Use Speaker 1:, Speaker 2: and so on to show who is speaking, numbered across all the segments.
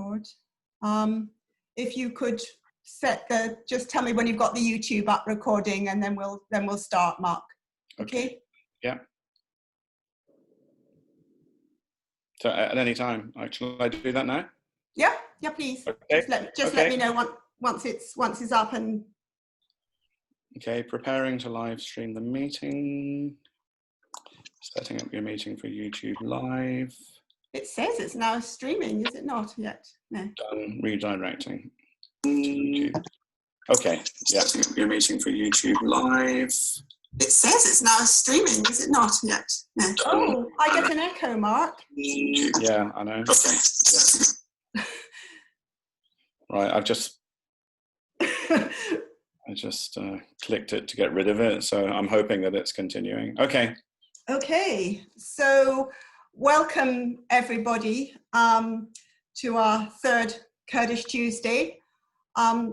Speaker 1: record. If you could just tell me when you've got the YouTube up recording, and then we'll start, Mark. Okay?
Speaker 2: Yeah. So at any time, shall I do that now?
Speaker 1: Yeah, please.
Speaker 2: Okay.
Speaker 1: Let me know once it's up. And
Speaker 2: okay, preparing to live stream the meeting. Setting up your meeting for YouTube Live.
Speaker 1: It says it's now streaming, is it not yet? No.
Speaker 2: Done redirecting to YouTube. Okay, yeah. Setting up your meeting for YouTube Live.
Speaker 1: It says it's now streaming, is it not yet? No. Oh, I get an echo, Mark.
Speaker 2: Yeah, I know. Okay. Yeah. Right, I just clicked it to get rid of it, so I'm hoping that it's continuing. Okay.
Speaker 1: Okay, so welcome everybody to our third Kurdish Tuesday.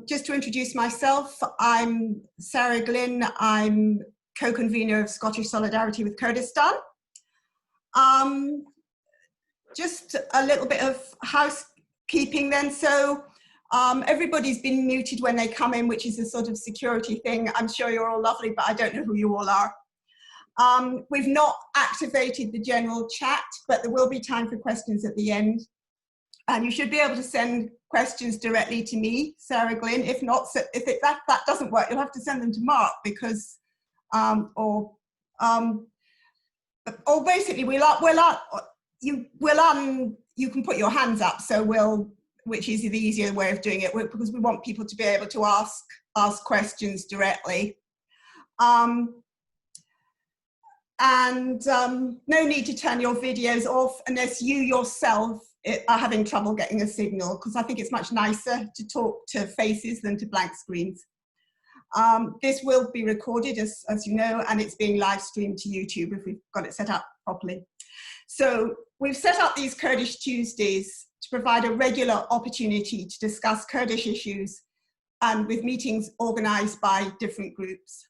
Speaker 1: Just to introduce myself, I'm Sarah Glynn. I'm co-convener of Scottish Solidarity with Kurdistan. Just a little bit of housekeeping then. So everybody's been muted when they come in, which is a sort of security thing. I'm sure you're all lovely, but I don't know who you all are. We've not activated the general chat, but there will be time for questions at the end. And you should be able to send questions directly to me, Sarah Glynn. If not, if that doesn't work, you'll have to send them to Mark, because, or basically you can put your hands up, so which is the easier way of doing it, because we want people to be able to ask questions directly. No need to turn your videos off unless you yourself are having trouble getting a signal, because I think it's much nicer to talk to faces than to blank screens. This will be recorded, as you know, and it's being live streamed to YouTube if we've got it set up properly. So we've set up these Kurdish Tuesdays to provide a regular opportunity to discuss Kurdish issues, and with meetings organised by different groups.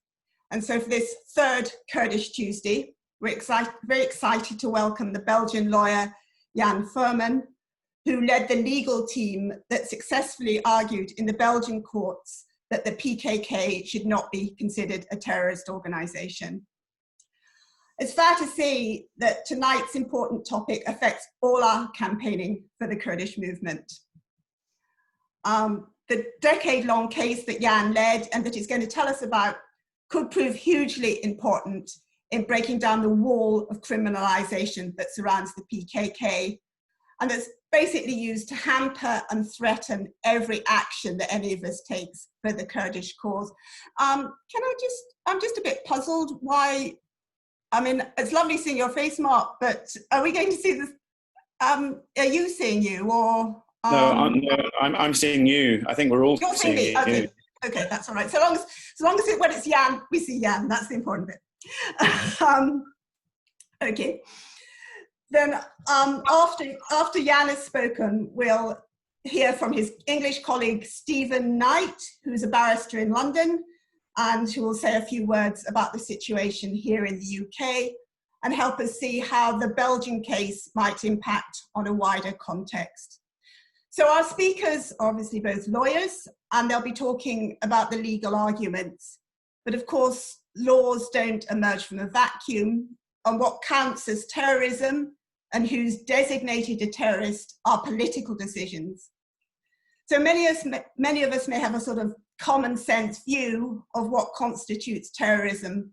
Speaker 1: And so for this third Kurdish Tuesday, we're very excited to welcome the Belgian lawyer Jan Firman, who led the legal team that successfully argued in the Belgian courts that the PKK should not be considered a terrorist organisation. It's fair to say that tonight's important topic affects all our campaigning for the Kurdish movement. The decade-long case that Jan led and that he's going to tell us about could prove hugely important in breaking down the wall of criminalisation that surrounds the PKK, and that's basically used to hamper and threaten every action that any of us takes for the Kurdish cause. I'm just a bit puzzled why, I mean, it's lovely seeing your face, Mark, but are we going to see this, are you seeing you, or?
Speaker 2: No, I'm seeing you. I think we're all seeing me.
Speaker 1: Okay.
Speaker 2: You.
Speaker 1: Okay, that's all right. So long as when it's Jan, we see Jan. That's the important bit. Okay. Then after Jan has spoken, we'll hear from his English colleague Stephen Knight, who's a barrister in London, and who will say a few words about the situation here in the UK and help us see how the Belgian case might impact on a wider context. So our speakers are obviously both lawyers, and they'll be talking about the legal arguments. But of course, laws don't emerge from a vacuum, and what counts as terrorism and who's designated a terrorist are political decisions. So many of us may have a sort of common sense view of what constitutes terrorism,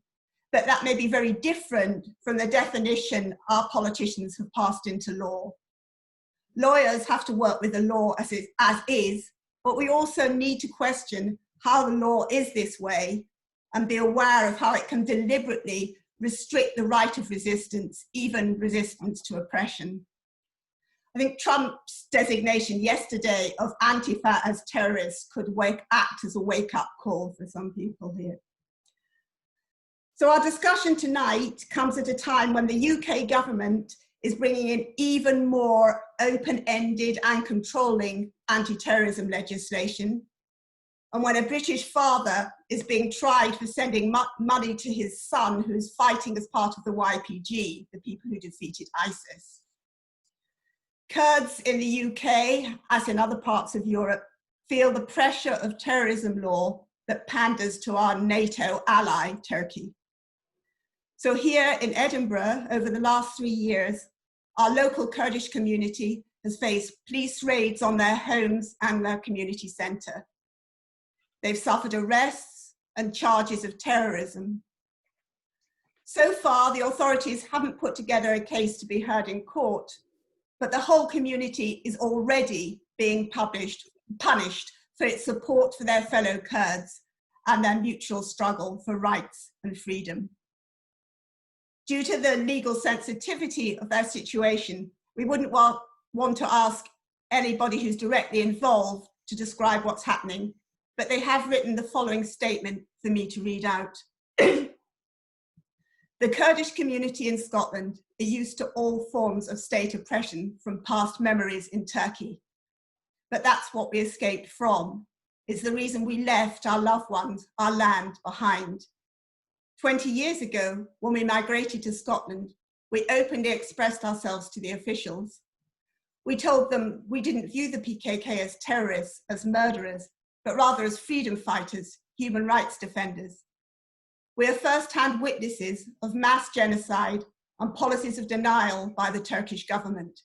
Speaker 1: but that may be very different from the definition our politicians have passed into law. Lawyers have to work with the law as is, but we also need to question how the law is this way and be aware of how it can deliberately restrict the right of resistance, even resistance to oppression. I think Trump's designation yesterday of Antifa as terrorists could act as a wake-up call for some people here. So our discussion tonight comes at a time when the UK government is bringing in even more open-ended and controlling anti-terrorism legislation, and when a British father is being tried for sending money to his son who's fighting as part of the YPG, the people who defeated ISIS. Kurds in the UK, as in other parts of Europe, feel the pressure of terrorism law that panders to our NATO ally, Turkey. So here in Edinburgh, over the last 3 years, our local Kurdish community has faced police raids on their homes and their community centre. They've suffered arrests and charges of terrorism. So far, the authorities haven't put together a case to be heard in court, but the whole community is already being punished for its support for their fellow Kurds and their mutual struggle for rights and freedom. Due to the legal sensitivity of their situation, we wouldn't want to ask anybody who's directly involved to describe what's happening, but they have written the following statement for me to read out. The Kurdish community in Scotland are used to all forms of state oppression from past memories in Turkey. But that's what we escaped from. It's the reason we left our loved ones, our land behind. 20 years ago, when we migrated to Scotland, we openly expressed ourselves to the officials. We told them we didn't view the PKK as terrorists, as murderers, but rather as freedom fighters, human rights defenders. We are first-hand witnesses of mass genocide and policies of denial by the Turkish government.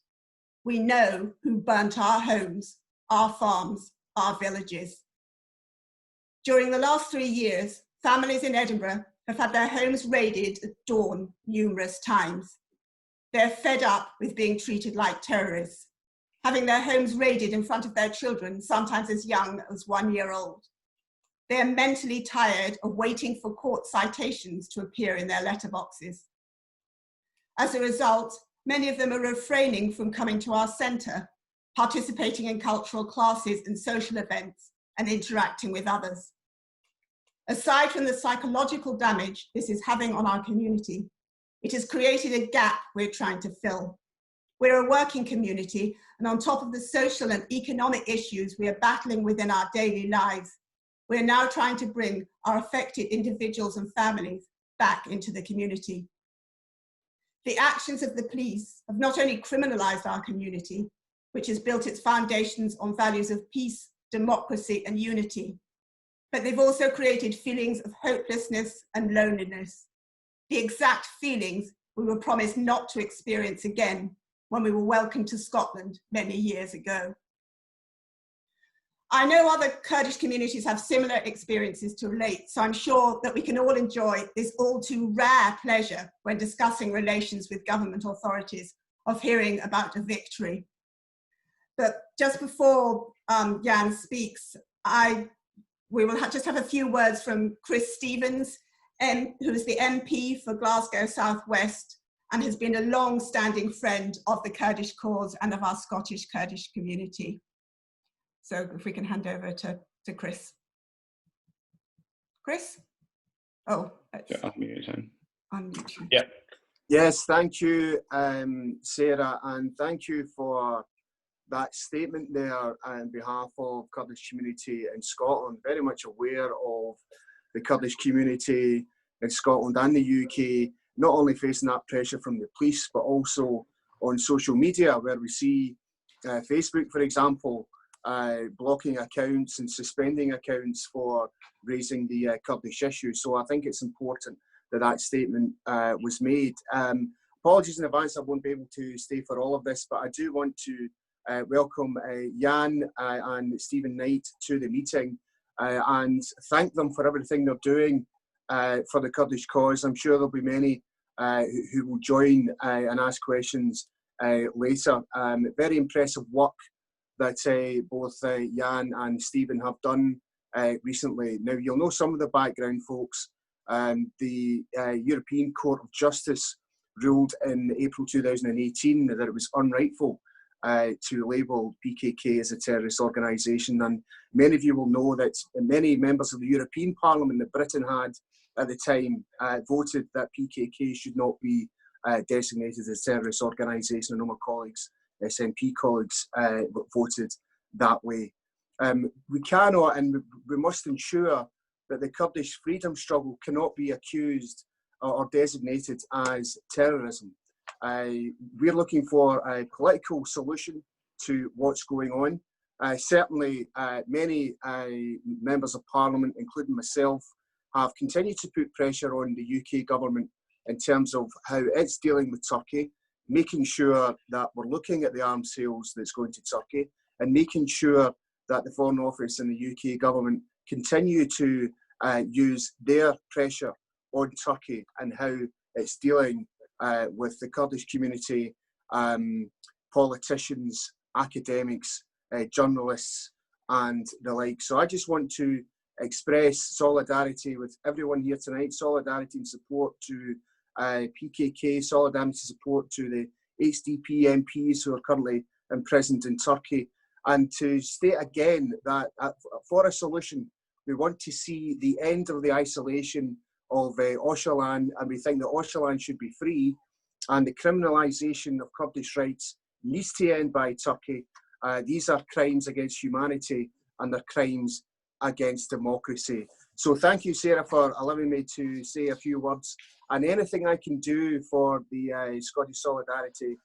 Speaker 1: We know who burnt our homes, our farms, our villages. During the last 3 years, families in Edinburgh have had their homes raided at dawn numerous times. They're fed up with being treated like terrorists, having their homes raided in front of their children, sometimes as young as 1 year old. They are mentally tired of waiting for court citations to appear in their letterboxes. As a result, many of them are refraining from coming to our centre, participating in cultural classes and social events, and interacting with others. Aside from the psychological damage this is having on our community, it has created a gap we're trying to fill. We're a working community, and on top of the social and economic issues we are battling within our daily lives, we're now trying to bring our affected individuals and families back into the community. The actions of the police have not only criminalised our community, which has built its foundations on values of peace, democracy, and unity, but they've also created feelings of hopelessness and loneliness, the exact feelings we were promised not to experience again when we were welcomed to Scotland many years ago. I know other Kurdish communities have similar experiences to relate, so I'm sure that we can all enjoy this all too rare pleasure when discussing relations with government authorities of hearing about a victory. But just before Jan speaks, we will just have a few words from Chris Stevens, who is the MP for Glasgow South West and has been a long-standing friend of the Kurdish cause and of our Scottish Kurdish community. So if we can hand over to Chris. Chris? Oh,
Speaker 2: yeah, unmute him.
Speaker 1: Unmute him.
Speaker 2: Yeah.
Speaker 3: Yes, thank you, Sarah, and thank you for that statement there on behalf of Kurdish community in Scotland. Very much aware of the Kurdish community in Scotland and the UK, not only facing that pressure from the police, but also on social media, where we see Facebook, for example, blocking accounts and suspending accounts for raising the Kurdish issue. So I think it's important that that statement was made. Apologies in advance, I won't be able to stay for all of this, but I do want to welcome Jan and Stephen Knight to the meeting and thank them for everything they're doing for the Kurdish cause. I'm sure there'll be many who will join and ask questions later. Very impressive work that both Jan and Stephen have done recently. Now, you'll know some of the background, folks. The European Court of Justice ruled in April 2018 that it was unrightful to label PKK as a terrorist organisation, and many of you will know that many members of the European Parliament that Britain had at the time voted that PKK should not be designated as a terrorist organisation. I know my colleagues, SNP colleagues, voted that way. We cannot and we must ensure that the Kurdish freedom struggle cannot be accused or designated as terrorism. We're looking for a political solution to what's going on. Certainly, many members of Parliament, including myself, have continued to put pressure on the UK government in terms of how it's dealing with Turkey, making sure that we're looking at the arms sales that's going to Turkey, and making sure that the Foreign Office and the UK government continue to use their pressure on Turkey and how it's dealing with the Kurdish community, politicians, academics, journalists, and the like. So I just want to express solidarity with everyone here tonight, solidarity and support to PKK, solidarity and support to the HDP MPs who are currently imprisoned in Turkey, and to state again that for a solution, we want to see the end of the isolation of Öcalan, and we think that Öcalan should be free, and the criminalisation of Kurdish rights needs to end by Turkey. These are crimes against humanity and they're crimes against democracy. So thank you, Sarah, for allowing me to say a few words, and anything I can do for the Scottish Solidarity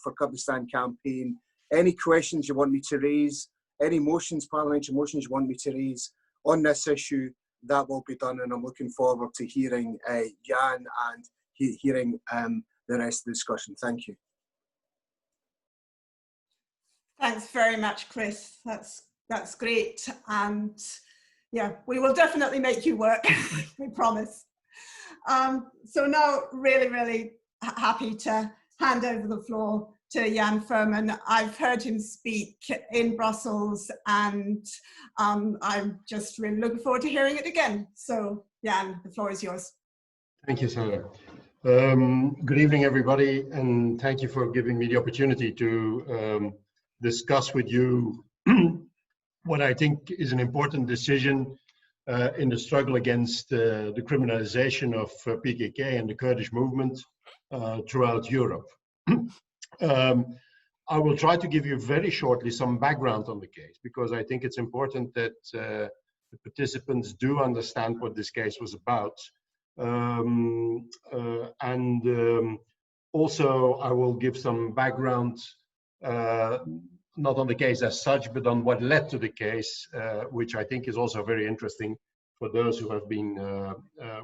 Speaker 3: for Kurdistan campaign, any questions you want me to raise, any motions, parliamentary motions you want me to raise on this issue, that will be done, and I'm looking forward to hearing Jan and hearing the rest of the discussion. Thank you.
Speaker 1: Thanks very much, Chris. That's great, and yeah, we will definitely make you work. We promise. So now, really happy to hand over the floor to Jan Firman. I've heard him speak in Brussels, and I'm just really looking forward to hearing it again. So Jan, the floor is yours.
Speaker 4: Thank you, Sarah. Good evening, everybody, and thank you for giving me the opportunity to discuss with you what I think is an important decision in the struggle against the criminalization of PKK and the Kurdish movement throughout Europe. I will try to give you very shortly some background on the case, because I think it's important that the participants do understand what this case was about. Also, I will give some background, not on the case as such, but on what led to the case, which I think is also very interesting for those who have been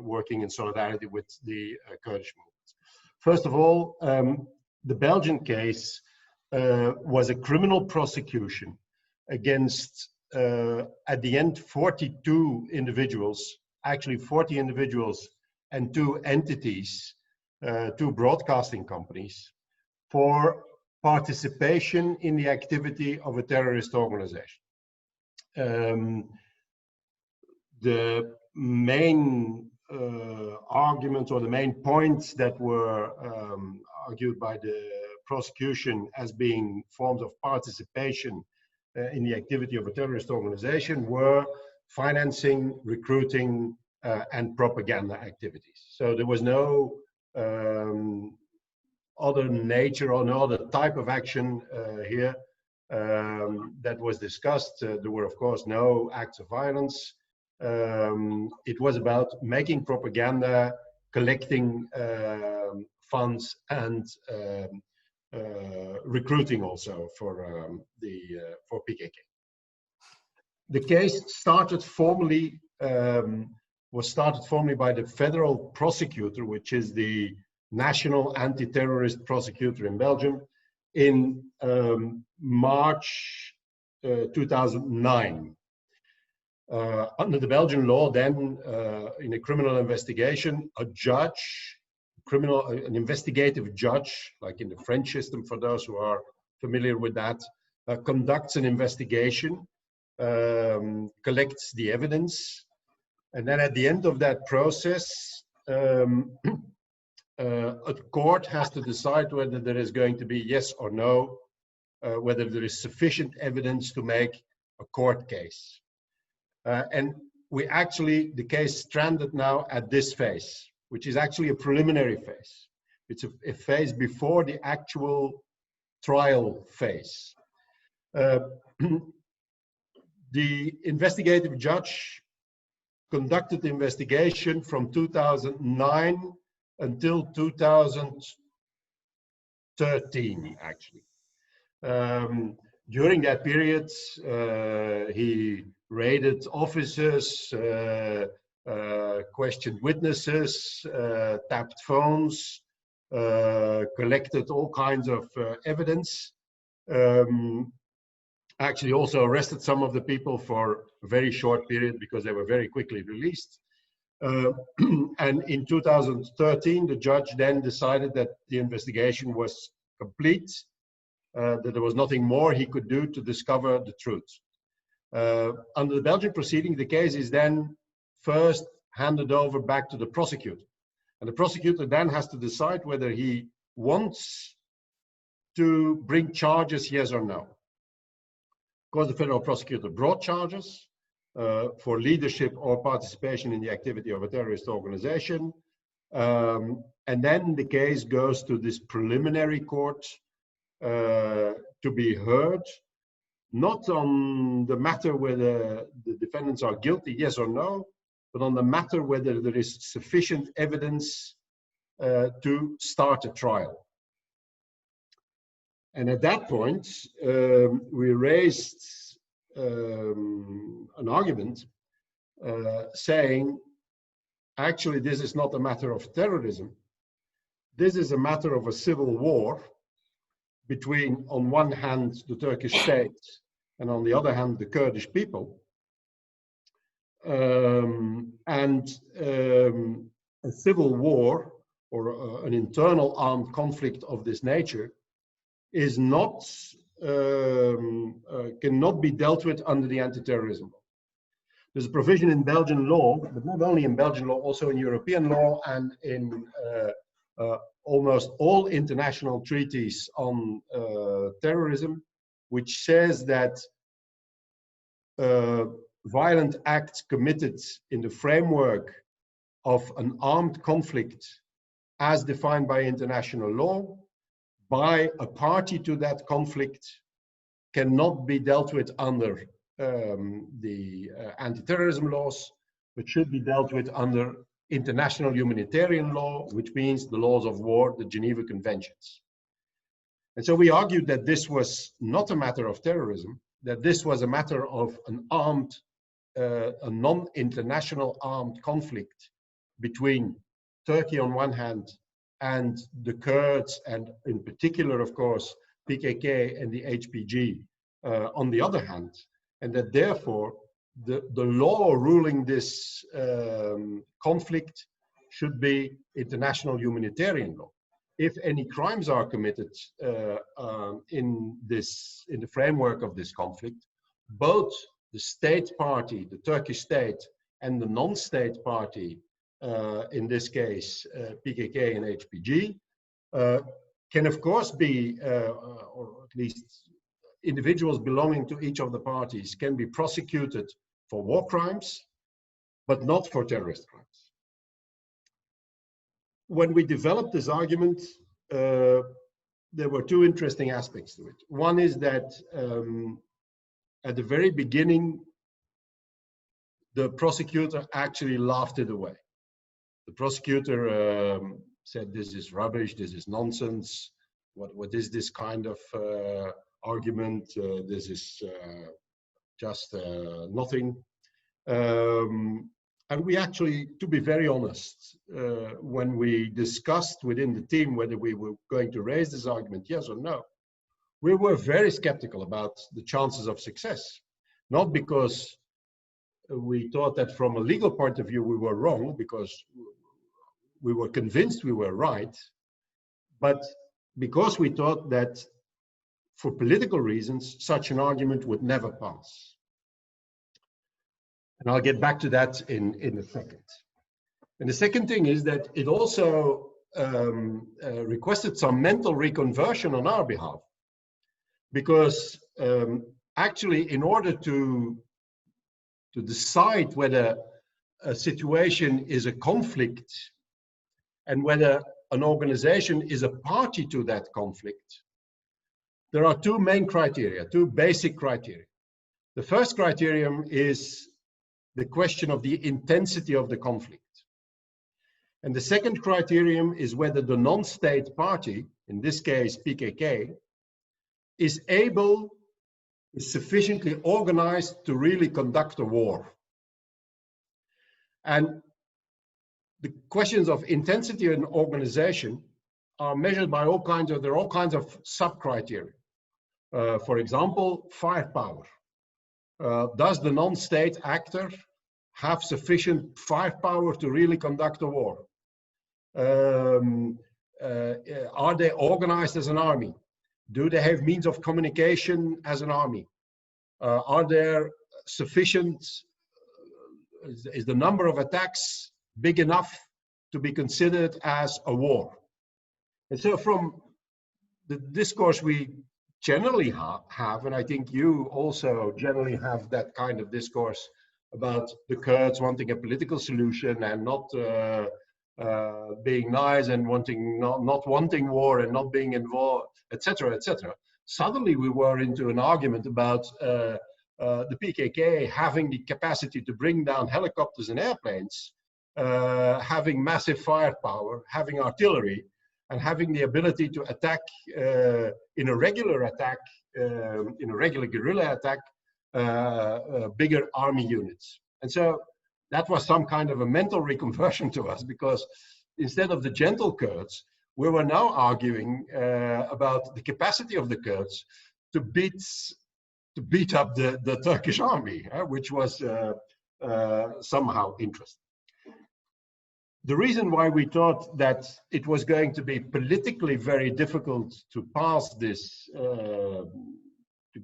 Speaker 4: working in solidarity with the Kurdish movement. First of all, the Belgian case was a criminal prosecution against, at the end, 42 individuals, actually 40 individuals and 2 entities, 2 broadcasting companies, for participation in the activity of a terrorist organization. The main arguments or the main points that were argued by the prosecution as being forms of participation in the activity of a terrorist organization were financing, recruiting, and propaganda activities. So there was no other nature or no other type of action here that was discussed. There were, of course, no acts of violence. It was about making propaganda, collecting funds, and recruiting also for PKK. The case started formally was started formally by the federal prosecutor, which is the national anti-terrorist prosecutor in Belgium, in March 2009. Under the Belgian law, then, in a criminal investigation, a judge, an investigative judge, like in the French system, for those who are familiar with that, conducts an investigation, collects the evidence, and then at the end of that process, a court has to decide whether there is going to be yes or no, whether there is sufficient evidence to make a court case. And the case stranded now at this phase, which is actually a preliminary phase. It's a phase before the actual trial phase. The investigative judge conducted the investigation from 2009 until 2013, actually. During that period, he raided offices, questioned witnesses, tapped phones, collected all kinds of evidence. Actually also arrested some of the people for a very short period because they were very quickly released. And in 2013, the judge then decided that the investigation was complete, that there was nothing more he could do to discover the truth. Under the Belgian proceeding, the case is then first handed over back to the prosecutor. And the prosecutor then has to decide whether he wants to bring charges, yes or no. Of course, the federal prosecutor brought charges for leadership or participation in the activity of a terrorist organization. And then the case goes to this preliminary court to be heard, not on the matter whether the defendants are guilty, yes or no, but on the matter whether there is sufficient evidence to start a trial. And at that point, we raised an argument saying, actually, this is not a matter of terrorism. This is a matter of a civil war between, on one hand, the Turkish state, and on the other hand, the Kurdish people. A civil war or an internal armed conflict of this nature is not, cannot be dealt with under the anti-terrorism law. There's a provision in Belgian law, but not only in Belgian law, also in European law and in almost all international treaties on terrorism, which says that violent acts committed in the framework of an armed conflict as defined by international law by a party to that conflict cannot be dealt with under the anti-terrorism laws, but should be dealt with under international humanitarian law, which means the laws of war, the Geneva Conventions. And so we argued that this was not a matter of terrorism, that this was a matter of an armed, a non-international armed conflict between Turkey on one hand and the Kurds, and in particular, of course, PKK and the HPG on the other hand, and that therefore the law ruling this conflict should be international humanitarian law. If any crimes are committed in the framework of this conflict, both the state party, the Turkish state, and the non-state party, in this case PKK and HPG, can of course be, or at least individuals belonging to each of the parties can be prosecuted for war crimes, but not for terrorist crimes. When we developed this argument, there were two interesting aspects to it. One is that at the very beginning, the prosecutor actually laughed it away. The prosecutor said, this is rubbish, this is nonsense. What is this kind of argument? This is just nothing. And we actually, to be very honest, when we discussed within the team whether we were going to raise this argument, yes or no, we were very skeptical about the chances of success. Not because we thought that from a legal point of view we were wrong, because we were convinced we were right, but because we thought that for political reasons, such an argument would never pass. And I'll get back to that in a second. And the second thing is that it also requested some mental reconversion on our behalf. Because actually, in order to decide whether a situation is a conflict and whether an organization is a party to that conflict, there are two main criteria, two basic criteria. The first criterion is the question of the intensity of the conflict. And the second criterion is whether the non-state party, in this case PKK, is sufficiently organized to really conduct a war. And the questions of intensity and organization are measured by there are all kinds of sub-criteria. For example, firepower. Does the non-state actor have sufficient firepower to really conduct a war? Are they organized as an army? Do they have means of communication as an army? Are there sufficient, is the number of attacks big enough to be considered as a war? And so from the discourse we generally have, and I think you also generally have that kind of discourse about the Kurds wanting a political solution and not being nice and not wanting war and not being involved, etc., etc. Suddenly we were into an argument about the PKK having the capacity to bring down helicopters and airplanes, having massive firepower, having artillery, and having the ability to attack in a regular attack, in a regular guerrilla attack, bigger army units. And so that was some kind of a mental reconversion to us, because instead of the gentle Kurds, we were now arguing about the capacity of the Kurds to beat up the Turkish army, which was somehow interesting. The reason why we thought that it was going to be politically very difficult to pass this, to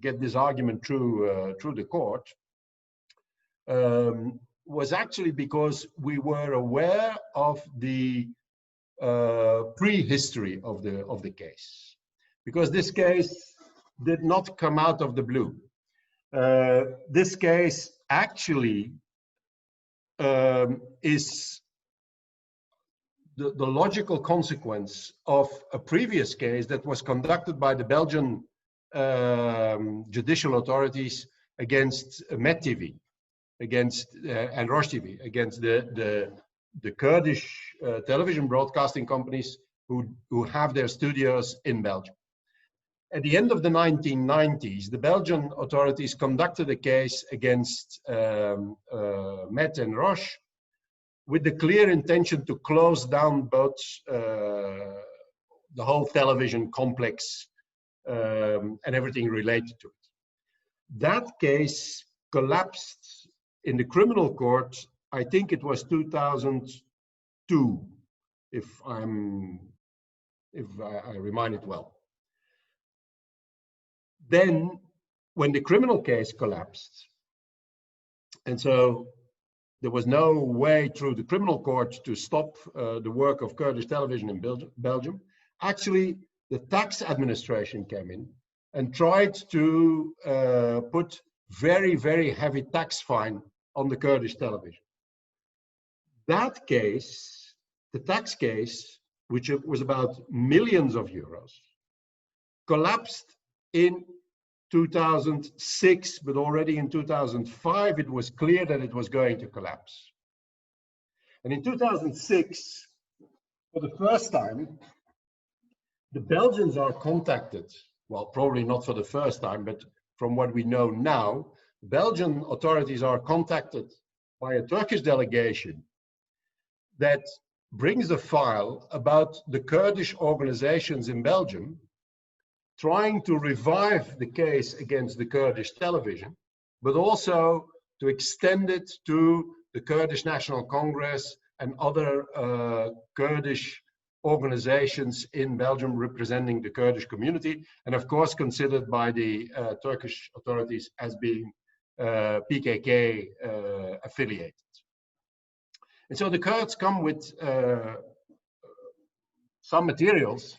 Speaker 4: get this argument through the court, was actually because we were aware of the prehistory of the case, because this case did not come out of the blue. This case actually is the logical consequence of a previous case that was conducted by the Belgian judicial authorities against MetTV, against and Rosh TV, against the Kurdish television broadcasting companies who have their studios in Belgium. At the end of the 1990s, the Belgian authorities conducted a case against Met and Rosh with the clear intention to close down both the whole television complex and everything related to it. That case collapsed in the criminal court, I think it was 2002, if I remind it well. Then, when the criminal case collapsed, and so there was no way through the criminal court to stop the work of Kurdish television in Belgium, actually the tax administration came in and tried to put very, very heavy tax fine on the Kurdish television. That case, the tax case, which was about millions of euros, collapsed in 2006, but already in 2005, it was clear that it was going to collapse. And in 2006, for the first time, the Belgians are contacted, well, probably not for the first time, but from what we know now, Belgian authorities are contacted by a Turkish delegation that brings a file about the Kurdish organizations in Belgium trying to revive the case against the Kurdish television, but also to extend it to the Kurdish National Congress and other Kurdish organizations in Belgium representing the Kurdish community, and of course considered by the Turkish authorities as being PKK affiliated. And so the Kurds come with some materials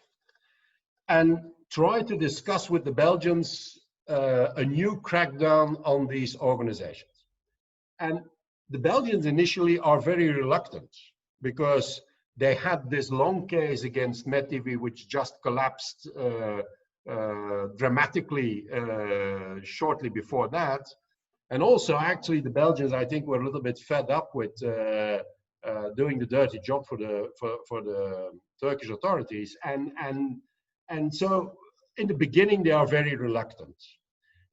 Speaker 4: and try to discuss with the Belgians a new crackdown on these organizations. And the Belgians initially are very reluctant because they had this long case against MetTV, which just collapsed dramatically shortly before that. And also, actually, the Belgians, I think, were a little bit fed up with doing the dirty job for the Turkish authorities, and so in the beginning they are very reluctant.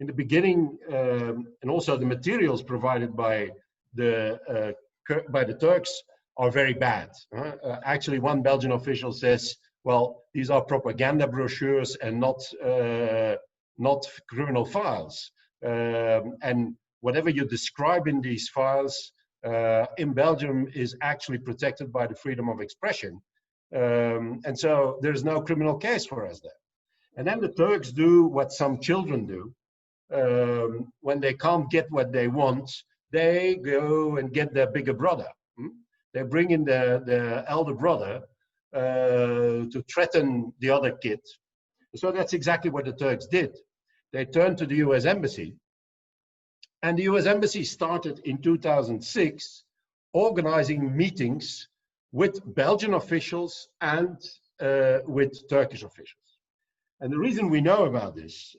Speaker 4: In the beginning, and also the materials provided by the Turks are very bad. Actually, one Belgian official says, "Well, these are propaganda brochures and not criminal files." And whatever you describe in these files in Belgium is actually protected by the freedom of expression. And so there's no criminal case for us there. And then the Turks do what some children do. When they can't get what they want, they go and get their bigger brother. They bring in the elder brother to threaten the other kid. So that's exactly what the Turks did. They turned to the US Embassy, and the US Embassy started in 2006 organizing meetings with Belgian officials and with Turkish officials. And the reason we know about this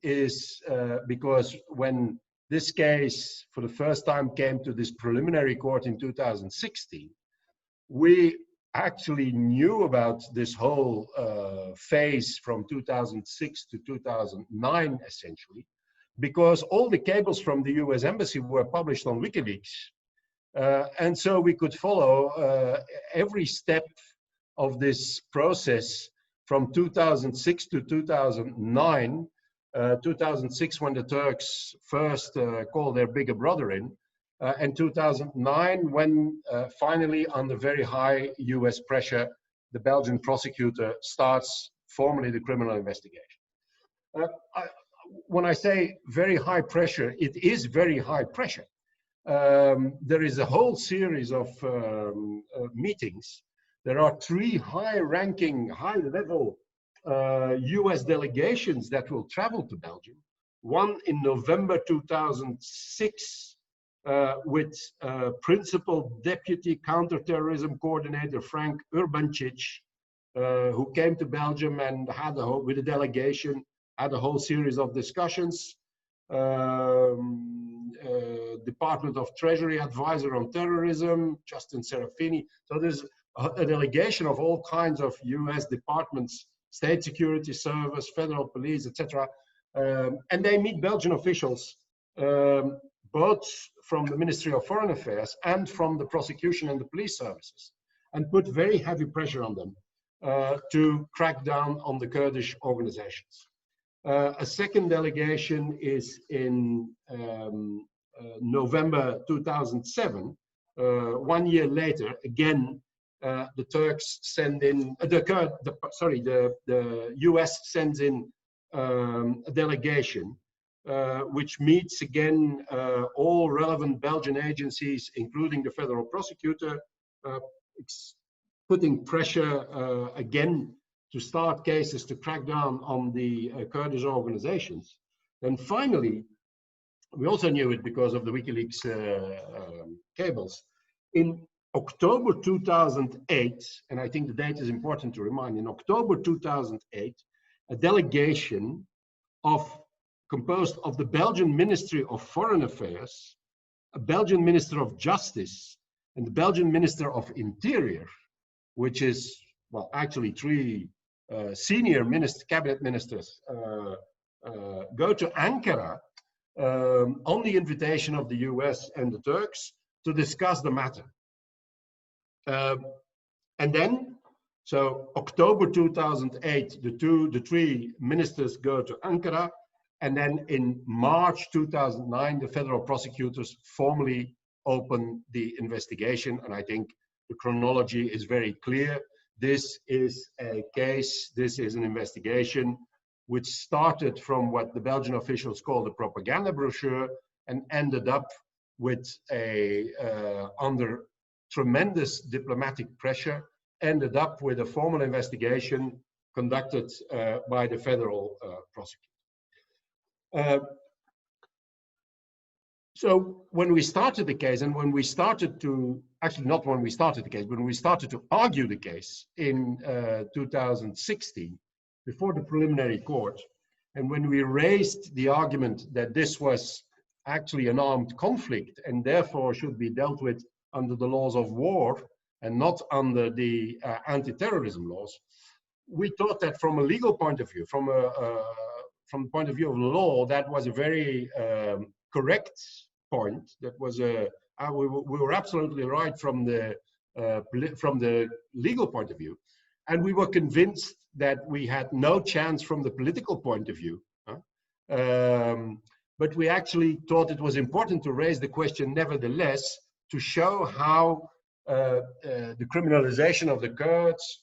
Speaker 4: is because when this case for the first time came to this preliminary court in 2016, we actually knew about this whole phase from 2006 to 2009, essentially, because all the cables from the US Embassy were published on WikiLeaks. And so we could follow every step of this process from 2006 to 2009, 2006 when the Turks first called their bigger brother in, and 2009 when finally under very high US pressure, the Belgian prosecutor starts formally the criminal investigation. When I say very high pressure, it is very high pressure. There is a whole series of meetings. There are 3 high-ranking, high-level US delegations that will travel to Belgium. One in November 2006 with Principal Deputy Counterterrorism Coordinator Frank Urbancic, who came to Belgium and had with a delegation, had a whole series of discussions. Department of Treasury Advisor on Terrorism, Justin Serafini. So there's a delegation of all kinds of US departments, State Security Service, Federal Police, etc. And they meet Belgian officials, both from the Ministry of Foreign Affairs and from the prosecution and the police services, and put very heavy pressure on them to crack down on the Kurdish organizations. A second delegation is in November 2007. 1 year later, again, the Turks send in, the US sends in a delegation which meets again all relevant Belgian agencies, including the federal prosecutor, putting pressure again to start cases to crack down on the Kurdish organizations. And finally, we also knew it because of the WikiLeaks cables. In October 2008, and I think the date is important to remind, in October 2008, a delegation composed of the Belgian Ministry of Foreign Affairs, a Belgian Minister of Justice, and the Belgian Minister of Interior, which is, well, actually 3 senior cabinet ministers, go to Ankara on the invitation of the US and the Turks to discuss the matter. And then, so October 2008, the 3 ministers go to Ankara, and then in March 2009, the federal prosecutors formally open the investigation. And I think the chronology is very clear. This is a case, this is an investigation which started from what the Belgian officials called a propaganda brochure and ended up with under tremendous diplomatic pressure, ended up with a formal investigation conducted by the federal prosecutor. So when we started the case, and when we started to, actually not when we started the case, but when we started to argue the case in 2016, before the preliminary court, and when we raised the argument that this was actually an armed conflict and therefore should be dealt with under the laws of war and not under the anti-terrorism laws, we thought that from a legal point of view, from the point of view of the law, that was a very correct point. That was we were absolutely right from the legal point of view, and we were convinced that we had no chance from the political point of view. But we actually thought it was important to raise the question, nevertheless, to show how the criminalization of the Kurds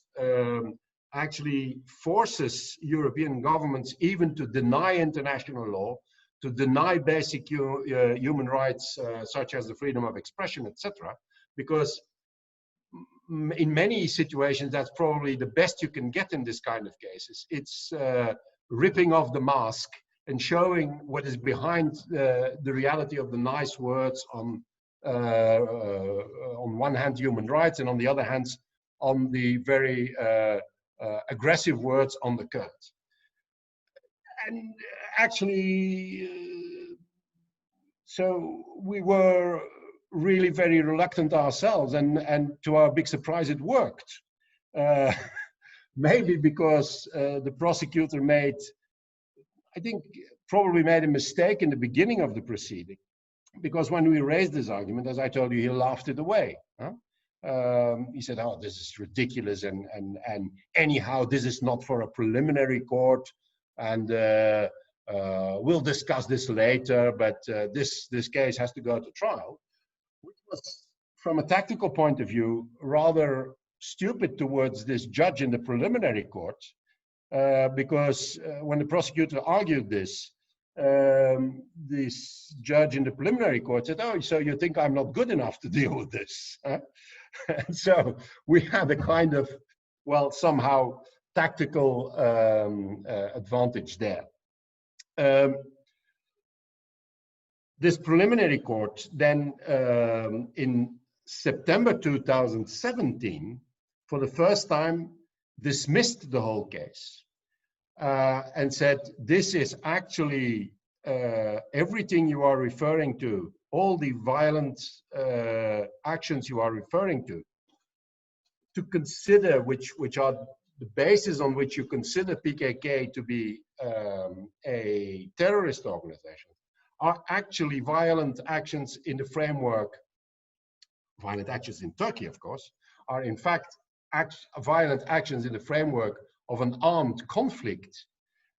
Speaker 4: actually forces European governments even to deny international law, to deny basic human rights such as the freedom of expression, etc. Because in many situations, that's probably the best you can get in this kind of cases. It's ripping off the mask and showing what is behind the reality of the nice words on one hand human rights, and on the other hand on the very aggressive words on the Kurds. And actually, so we were really very reluctant ourselves, and to our big surprise it worked. Maybe because the prosecutor probably made a mistake in the beginning of the proceeding, because when we raised this argument, as I told you, he laughed it away. He said, "Oh, this is ridiculous, and anyhow, this is not for a preliminary court, and we'll discuss this later, but this case has to go to trial," which was, from a tactical point of view, rather stupid towards this judge in the preliminary court, because when the prosecutor argued this judge in the preliminary court said, "Oh, so you think I'm not good enough to deal with this?" And so we had a kind of, well, somehow tactical advantage there. This preliminary court then in September 2017, for the first time, dismissed the whole case and said, "This is actually everything you are referring to, all the violent actions you are referring to consider, which are the basis on which you consider PKK to be a terrorist organization, are actually violent actions in the framework, violent actions in Turkey, of course, are in fact violent actions in the framework of an armed conflict.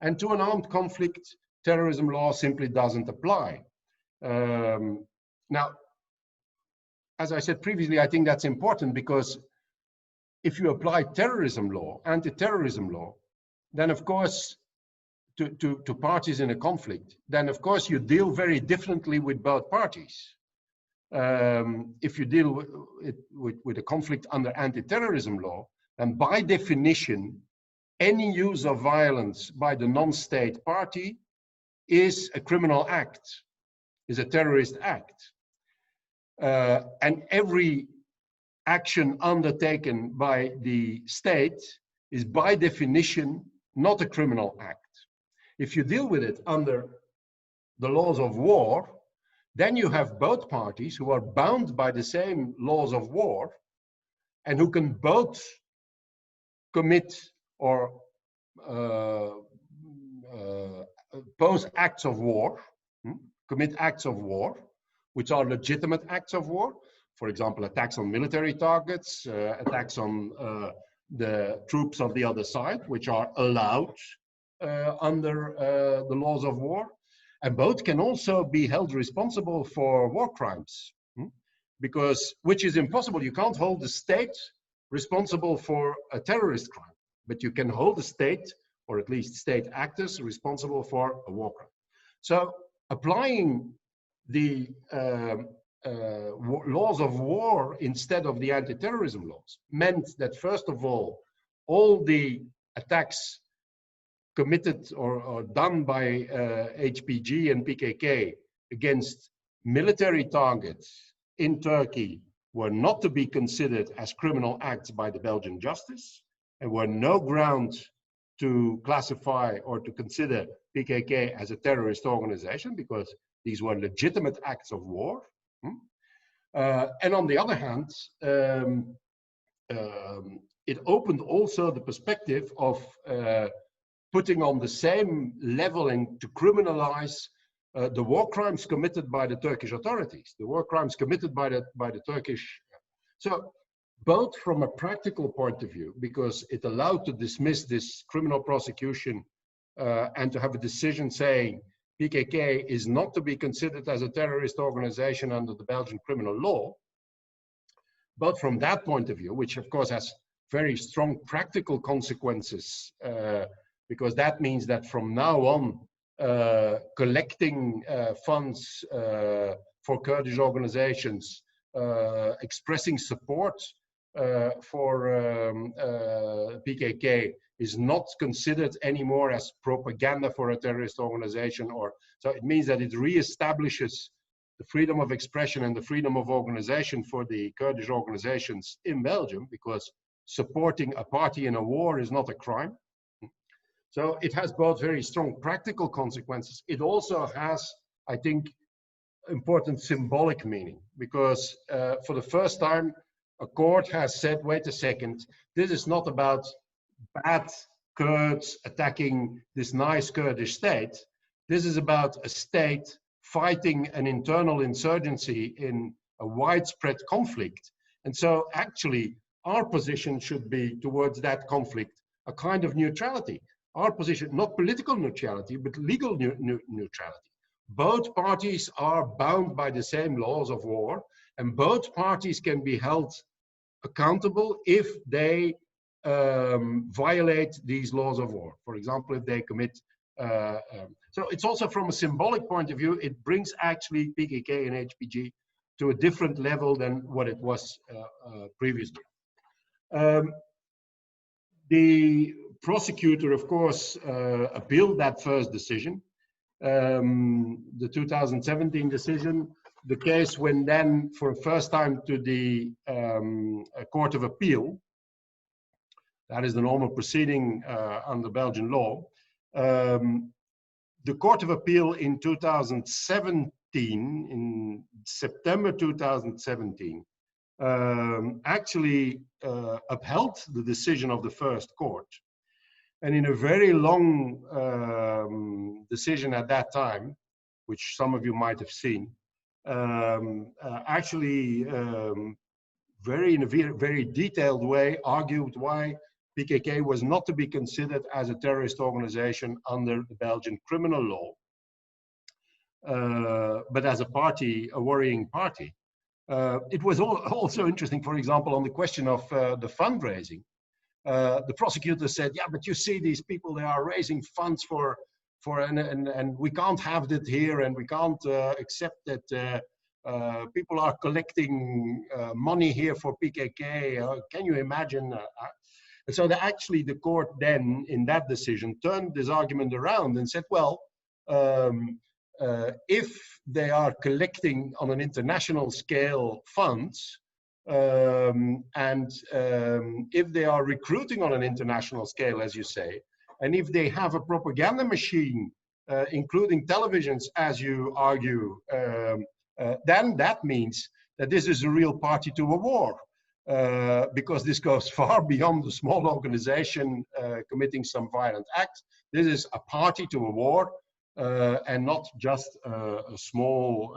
Speaker 4: And to an armed conflict, terrorism law simply doesn't apply." Now, as I said previously, I think that's important, because if you apply terrorism law, anti-terrorism law, then of course, to parties in a conflict, then of course you deal very differently with both parties. If you deal with a conflict under anti-terrorism law, then by definition, any use of violence by the non-state party is a criminal act, is a terrorist act. And every action undertaken by the state is by definition not a criminal act. If you deal with it under the laws of war, then you have both parties who are bound by the same laws of war and who can both commit or pose acts of war, commit acts of war, which are legitimate acts of war. For example, attacks on military targets, attacks on the troops of the other side, which are allowed under the laws of war. And both can also be held responsible for war crimes, because, which is impossible. You can't hold the state responsible for a terrorist crime, but you can hold the state, or at least state actors, responsible for a war crime. So applying the laws of war instead of the anti-terrorism laws meant that, first of all the attacks committed or done by HPG and PKK against military targets in Turkey were not to be considered as criminal acts by the Belgian justice, and were no ground to classify or to consider PKK as a terrorist organization, because these were legitimate acts of war. And on the other hand, it opened also the perspective of putting on the same level and to criminalize the war crimes committed by the Turkish authorities, the war crimes committed by the Turkish. So both from a practical point of view, because it allowed to dismiss this criminal prosecution and to have a decision saying PKK is not to be considered as a terrorist organization under the Belgian criminal law. But from that point of view, which of course has very strong practical consequences, because that means that from now on, collecting funds for Kurdish organizations, expressing support for PKK is not considered anymore as propaganda for a terrorist organization, or so it means that it reestablishes the freedom of expression and the freedom of organization for the Kurdish organizations in Belgium, because supporting a party in a war is not a crime. So it has both very strong practical consequences. It also has, I think, important symbolic meaning, because for the first time, a court has said, wait a second, this is not about bad Kurds attacking this nice Kurdish state. This is about a state fighting an internal insurgency in a widespread conflict. And so actually, our position should be towards that conflict a kind of neutrality. Our position, not political neutrality, but legal neutrality. Both parties are bound by the same laws of war, and both parties can be held accountable if they violate these laws of war. For example, if they commit. So it's also from a symbolic point of view, it brings actually PKK and HPG to a different level than what it was previously. The prosecutor, of course, appealed that first decision, the 2017 decision. The case went then for the first time to the Court of Appeal. That is the normal proceeding under Belgian law. The Court of Appeal in 2017, in September 2017, actually upheld the decision of the first court. And in a very long decision at that time, which some of you might have seen, actually in a very detailed way argued why PKK was not to be considered as a terrorist organization under the Belgian criminal law, but as a party, a worrying party. It was also interesting, for example, on the question of the fundraising. The prosecutor said, yeah, but you see these people, they are raising funds and we can't have that here, and we can't accept that people are collecting money here for PKK. Can you imagine? And so actually the court then, in that decision, turned this argument around and said, well, if they are collecting on an international scale funds, and if they are recruiting on an international scale, as you say, and if they have a propaganda machine, including televisions, as you argue, then that means that this is a real party to a war. Because this goes far beyond a small organization committing some violent act. This is a party to a war and not just a small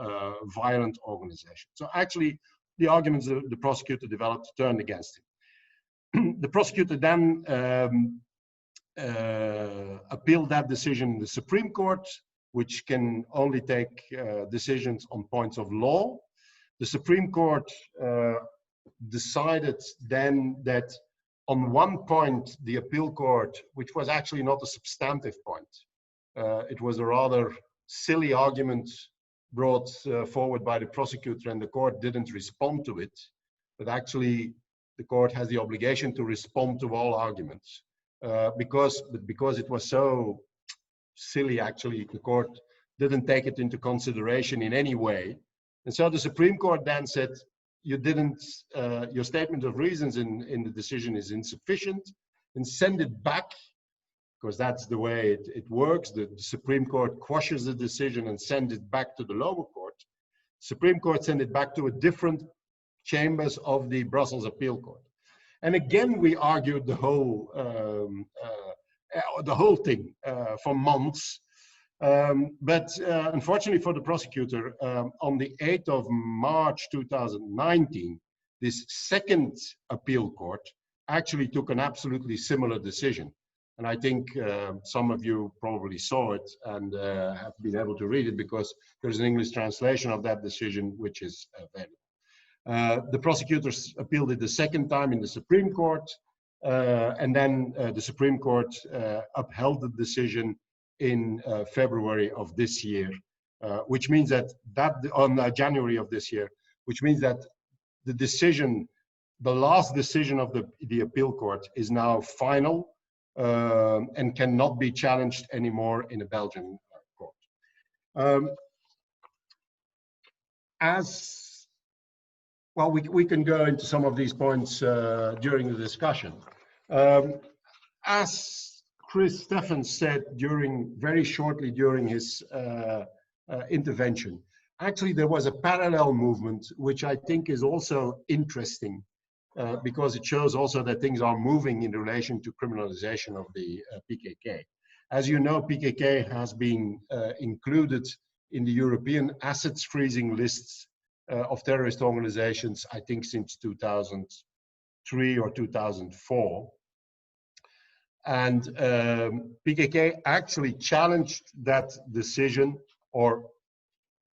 Speaker 4: violent organization. So actually, the arguments the prosecutor developed turned against him. The prosecutor then appealed that decision in the Supreme Court, which can only take decisions on points of law. The Supreme Court decided then that on one point, the appeal court, which was actually not a substantive point, it was a rather silly argument brought forward by the prosecutor, and the court didn't respond to it. But actually, the court has the obligation to respond to all arguments. Because it was so silly, actually, the court didn't take it into consideration in any way. And so the Supreme Court then said, you didn't, your statement of reasons in the decision is insufficient, and send it back, because that's the way it works. The Supreme Court quashes the decision and sends it back to the lower court. Supreme Court sent it back to a different chambers of the Brussels Appeal Court. And again, we argued the whole thing for months. But unfortunately for the prosecutor, on the 8th of March 2019, this second appeal court actually took an absolutely similar decision. And I think some of you probably saw it and have been able to read it, because there's an English translation of that decision which is available. The prosecutors appealed it the second time in the Supreme Court, and then the Supreme Court upheld the decision in February of this year, which means that on January of this year, which means that the decision, the last decision of the appeal court is now final and cannot be challenged anymore in a Belgian court. As well, we can go into some of these points during the discussion. As Chris Steffens said very shortly during his intervention, actually there was a parallel movement, which I think is also interesting because it shows also that things are moving in relation to criminalization of the PKK. As you know, PKK has been included in the European assets freezing lists of terrorist organizations, I think since 2003 or 2004. And PKK actually challenged that decision, or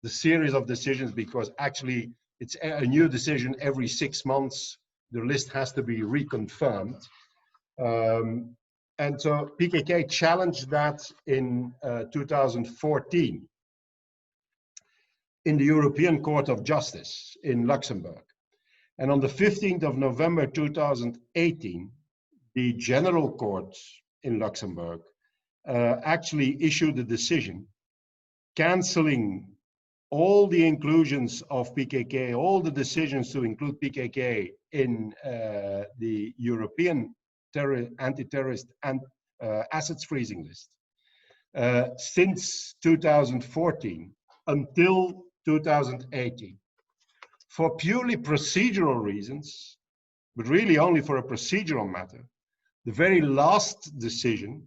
Speaker 4: the series of decisions, because actually it's a new decision every 6 months. The list has to be reconfirmed. And so PKK challenged that in 2014 in the European Court of Justice in Luxembourg. And on the 15th of November 2018, the General Court in Luxembourg actually issued a decision cancelling all the inclusions of PKK, all the decisions to include PKK in the European anti-terrorist and assets freezing list since 2014 until 2018. For purely procedural reasons, but really only for a procedural matter, the very last decision,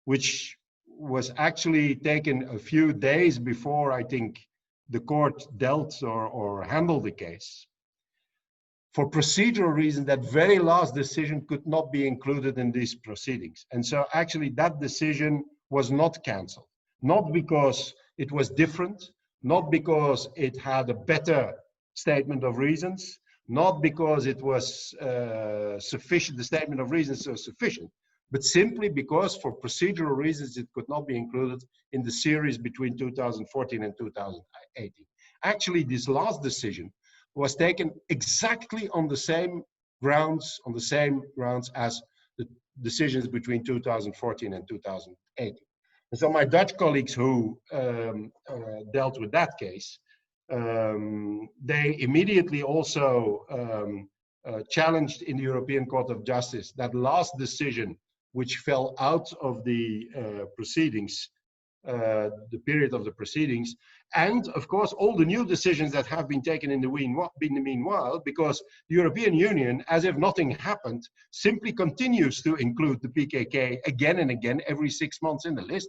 Speaker 4: which was actually taken a few days before I think the court dealt or handled the case, for procedural reasons, that very last decision could not be included in these proceedings. And so actually that decision was not cancelled, not because it was different, not because it had a better statement of reasons, not because it was sufficient, the statement of reasons was sufficient, but simply because for procedural reasons it could not be included in the series between 2014 and 2018. Actually, this last decision was taken exactly on the same grounds, as the decisions between 2014 and 2018. And so my Dutch colleagues who dealt with that case, they immediately also challenged in the European Court of Justice that last decision, which fell out of the proceedings, the period of the proceedings, and of course all the new decisions that have been taken in the meanwhile, because the European Union, as if nothing happened, simply continues to include the PKK again and again every 6 months in the list,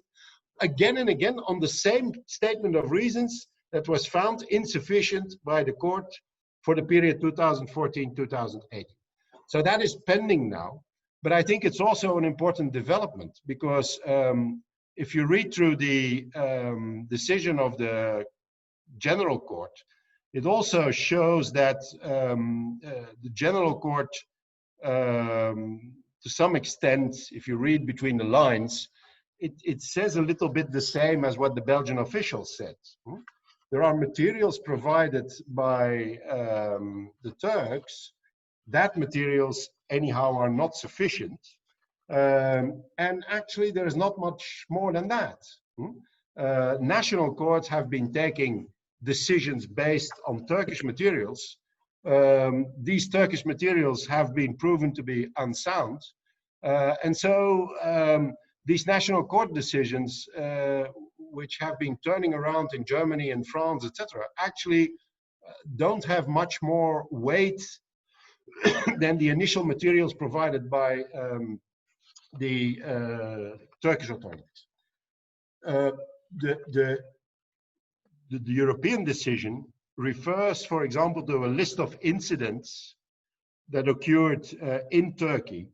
Speaker 4: again and again on the same statement of reasons that was found insufficient by the court for the period 2014-2018. So that is pending now, but I think it's also an important development, because if you read through the decision of the General Court, it also shows that the General Court, to some extent, if you read between the lines, it says a little bit the same as what the Belgian officials said. There are materials provided by the Turks. That materials anyhow are not sufficient. And actually there is not much more than that. National courts have been taking decisions based on Turkish materials. These Turkish materials have been proven to be unsound. And so these national court decisions which have been turning around in Germany and France, etc., actually don't have much more weight than the initial materials provided by the Turkish authorities. The European decision refers, for example, to a list of incidents that occurred in Turkey,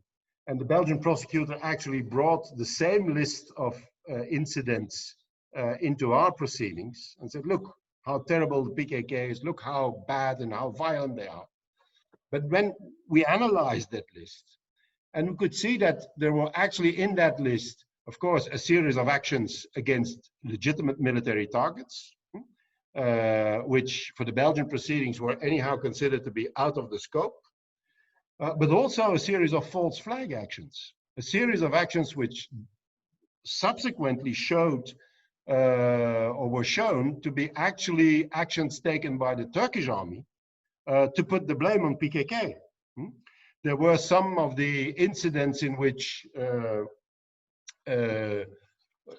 Speaker 4: and the Belgian prosecutor actually brought the same list of incidents into our proceedings and said, look how terrible the PKK is, look how bad and how violent they are. But when we analyzed that list, and we could see that there were actually in that list, of course, a series of actions against legitimate military targets, which for the Belgian proceedings were anyhow considered to be out of the scope, but also a series of false flag actions, a series of actions which subsequently showed or were shown to be actually actions taken by the Turkish army to put the blame on PKK. There were some of the incidents in which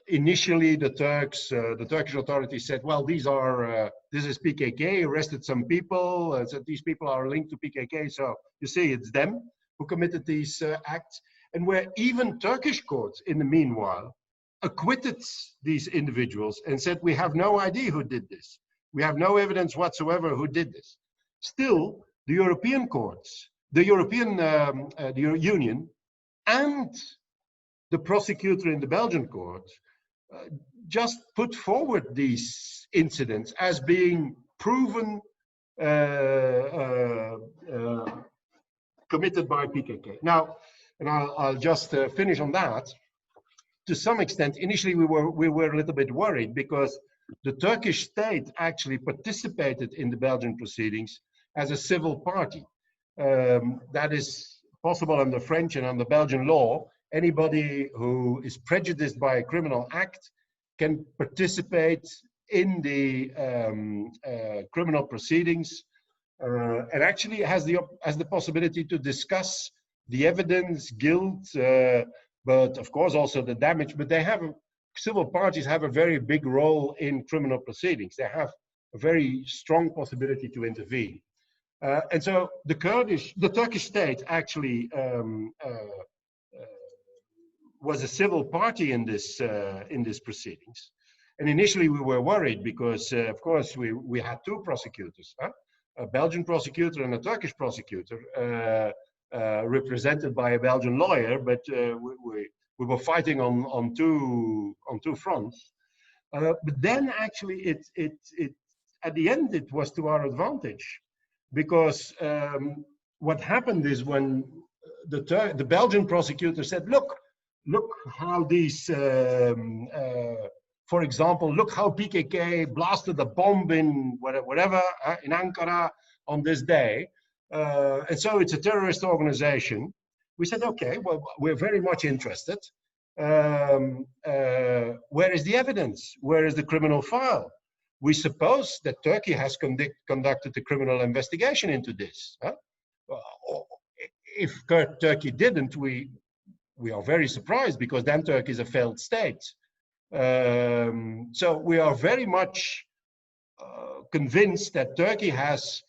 Speaker 4: initially the Turkish authorities said, well, this is PKK, arrested some people, said these people are linked to PKK, so you see it's them who committed these acts, and where even Turkish courts in the meanwhile acquitted these individuals and said, we have no idea who did this. We have no evidence whatsoever who did this. Still, the European courts, the European Union and the prosecutor in the Belgian court just put forward these incidents as being proven committed by PKK. Now, and I'll just finish on that. To some extent, initially we were a little bit worried because the Turkish state actually participated in the Belgian proceedings as a civil party. That is possible under French and under Belgian law. Anybody who is prejudiced by a criminal act can participate in the criminal proceedings and actually has the possibility to discuss the evidence, guilt, but of course also the damage. But they have civil parties have a very big role in criminal proceedings. They have a very strong possibility to intervene. And so the Turkish state actually was a civil party in this proceedings. And initially we were worried because, of course, we had two prosecutors, a Belgian prosecutor and a Turkish prosecutor, represented by a Belgian lawyer, but we were fighting on two fronts. But then actually it at the end it was to our advantage, because what happened is when the Belgian prosecutor said, look how these, for example, look how PKK blasted a bomb in whatever in Ankara on this day, and so it's a terrorist organization. We said, okay, well, we're very much interested. Where is the evidence? Where is the criminal file? We suppose that Turkey has conducted a criminal investigation into this. If Turkey didn't, we are very surprised, because then Turkey is a failed state. So we are very much convinced that Turkey has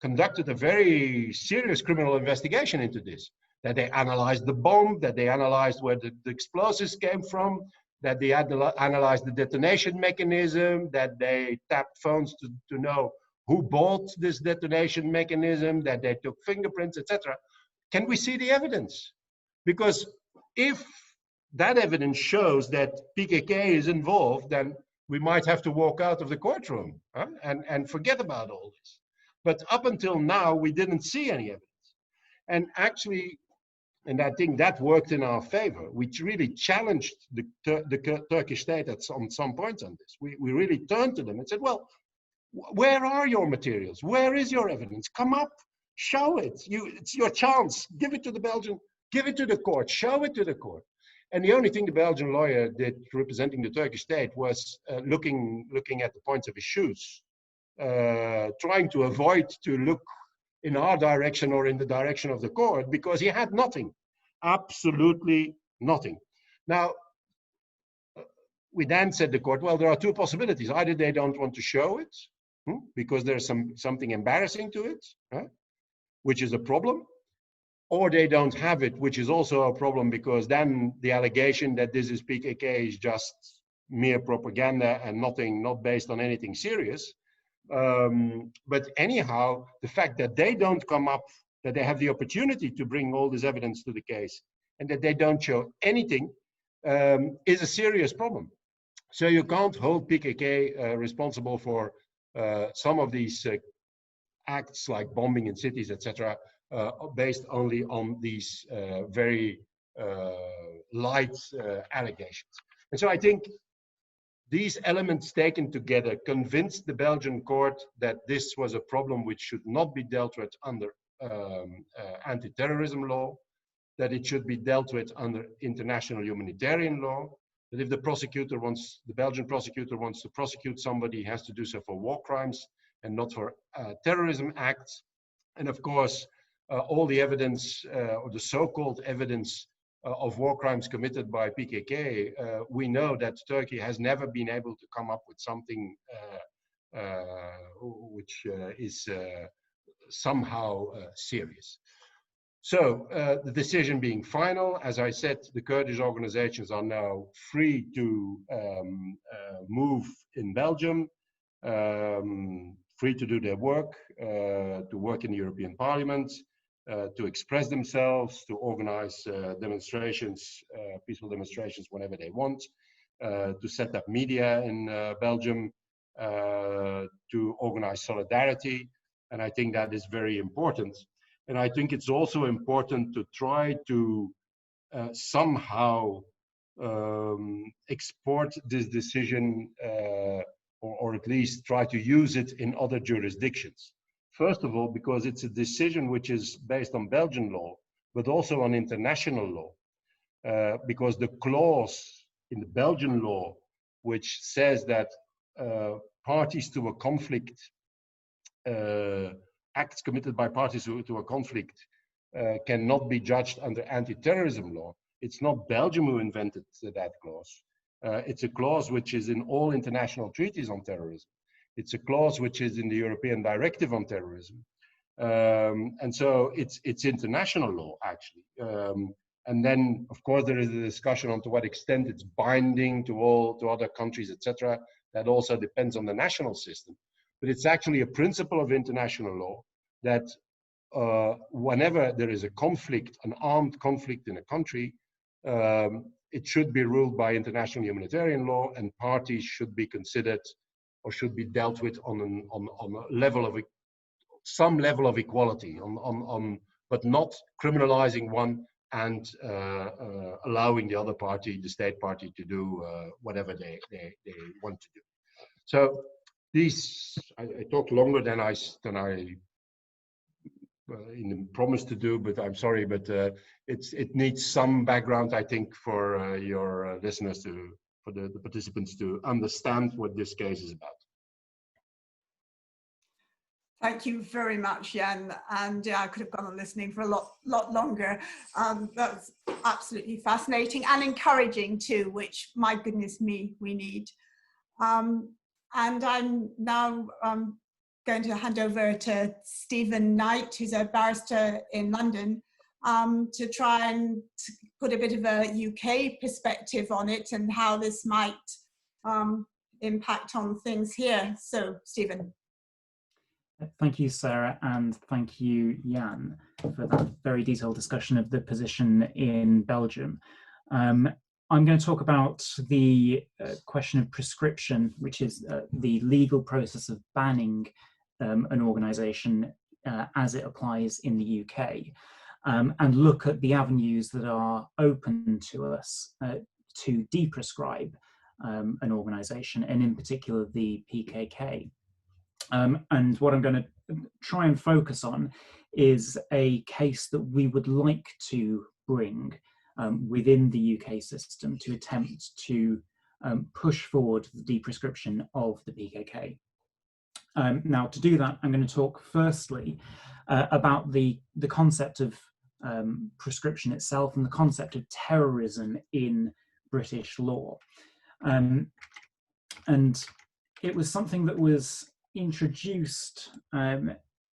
Speaker 4: conducted a very serious criminal investigation into this. That they analyzed the bomb, that they analyzed where the explosives came from, that they analyzed the detonation mechanism, that they tapped phones to know who bought this detonation mechanism, that they took fingerprints, etc. Can we see the evidence? Because if that evidence shows that PKK is involved, then we might have to walk out of the courtroom and forget about all this. But up until now, we didn't see any evidence. And actually, and I think that worked in our favor. We really challenged the Turkish state on some points on this. We really turned to them and said, well, where are your materials? Where is your evidence? Come up, show it. It's your chance. Give it to the Belgian, give it to the court, show it to the court. And the only thing the Belgian lawyer did, representing the Turkish state, was looking at the points of his shoes, trying to avoid to look in our direction or in the direction of the court, because he had nothing, absolutely nothing. Now, we then said to the court, well, there are two possibilities. Either they don't want to show it because there's something embarrassing to it, which is a problem, or they don't have it, which is also a problem because then the allegation that this is PKK is just mere propaganda and not based on anything serious. But anyhow, the fact that they don't come up, that they have the opportunity to bring all this evidence to the case and that they don't show anything is a serious problem. So you can't hold PKK responsible for some of these acts like bombing in cities, etc., based only on these very light allegations. And so I think these elements taken together convinced the Belgian court that this was a problem which should not be dealt with under anti-terrorism law, that it should be dealt with under international humanitarian law, that if the Belgian prosecutor wants to prosecute somebody, he has to do so for war crimes and not for terrorism acts. And of course, all the evidence, or the so-called evidence of war crimes committed by PKK, we know that Turkey has never been able to come up with something which is somehow serious. So the decision being final, as I said, the Kurdish organizations are now free to move in Belgium, free to do their work, to work in the European Parliament, to express themselves, to organize demonstrations, peaceful demonstrations whenever they want, to set up media in Belgium, to organize solidarity. And I think that is very important. And I think it's also important to try to somehow export this decision or at least try to use it in other jurisdictions. First of all, because it's a decision which is based on Belgian law, but also on international law. Because the clause in the Belgian law, which says that parties to a conflict, acts committed by parties to a conflict cannot be judged under anti-terrorism law. It's not Belgium who invented that clause. It's a clause which is in all international treaties on terrorism. It's a clause which is in the European Directive on Terrorism. And so it's international law, actually. And then, of course, there is a discussion on to what extent it's binding to other countries, etc. That also depends on the national system. But it's actually a principle of international law that whenever there is a conflict, an armed conflict in a country, it should be ruled by international humanitarian law, and parties should be considered or should be dealt with on a level of some level of equality, but not criminalizing one and allowing the other party, the state party, to do whatever they want to do. So these, I talked longer than I promised to do, but I'm sorry, but it needs some background, I think, for your listeners for the participants to understand what this case is about.
Speaker 1: Thank you very much, Jan. And yeah, I could have gone on listening for a lot longer. That's absolutely fascinating and encouraging too, which, my goodness me, we need. And I'm now going to hand over to Stephen Knight, who's a barrister in London, to try and put a bit of a UK perspective on it and how this might impact on things here. So, Stephen.
Speaker 5: Thank you, Sarah, and thank you, Jan, for that very detailed discussion of the position in Belgium. I'm going to talk about the question of prescription, which is the legal process of banning an organisation as it applies in the UK, and look at the avenues that are open to us to deprescribe an organisation, and in particular the PKK. And what I'm going to try and focus on is a case that we would like to bring within the UK system to attempt to push forward the deprescription of the PKK. Now, to do that, I'm going to talk firstly about the concept of prescription itself and the concept of terrorism in British law. And it was something that was introduced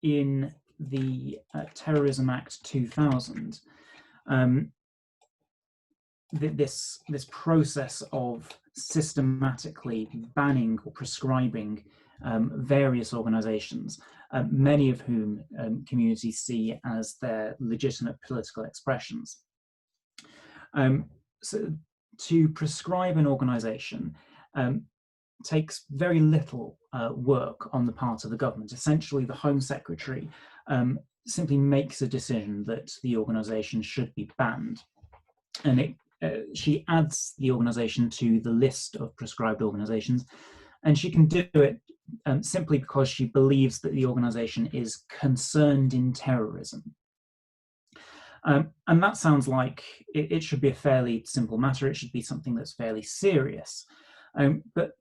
Speaker 5: in the Terrorism Act 2000. This process of systematically banning or prescribing various organisations, many of whom communities see as their legitimate political expressions. So to prescribe an organisation takes very little work on the part of the government. Essentially, the Home Secretary simply makes a decision that the organisation should be banned, and she adds the organisation to the list of prescribed organisations, and she can do it simply because she believes that the organisation is concerned in terrorism. And that sounds like it should be a fairly simple matter. It should be something that's fairly serious. But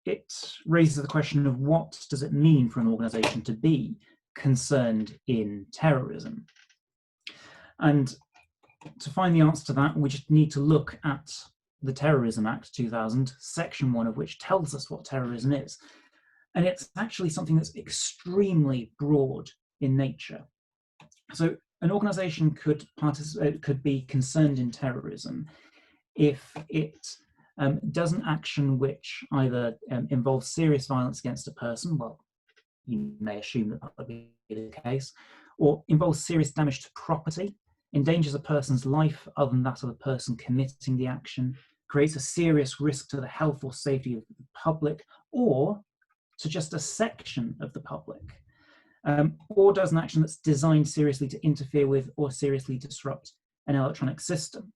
Speaker 5: it raises the question of what does it mean for an organisation to be concerned in terrorism? And to find the answer to that, we just need to look at the Terrorism Act 2000, section 1 of which tells us what terrorism is. And it's actually something that's extremely broad in nature. So an organisation could be concerned in terrorism if it does an action which either involves serious violence against a person, well, you may assume that would be the case, or involves serious damage to property, endangers a person's life other than that of the person committing the action, creates a serious risk to the health or safety of the public, or to just a section of the public, or does an action that's designed seriously to interfere with or seriously disrupt an electronic system.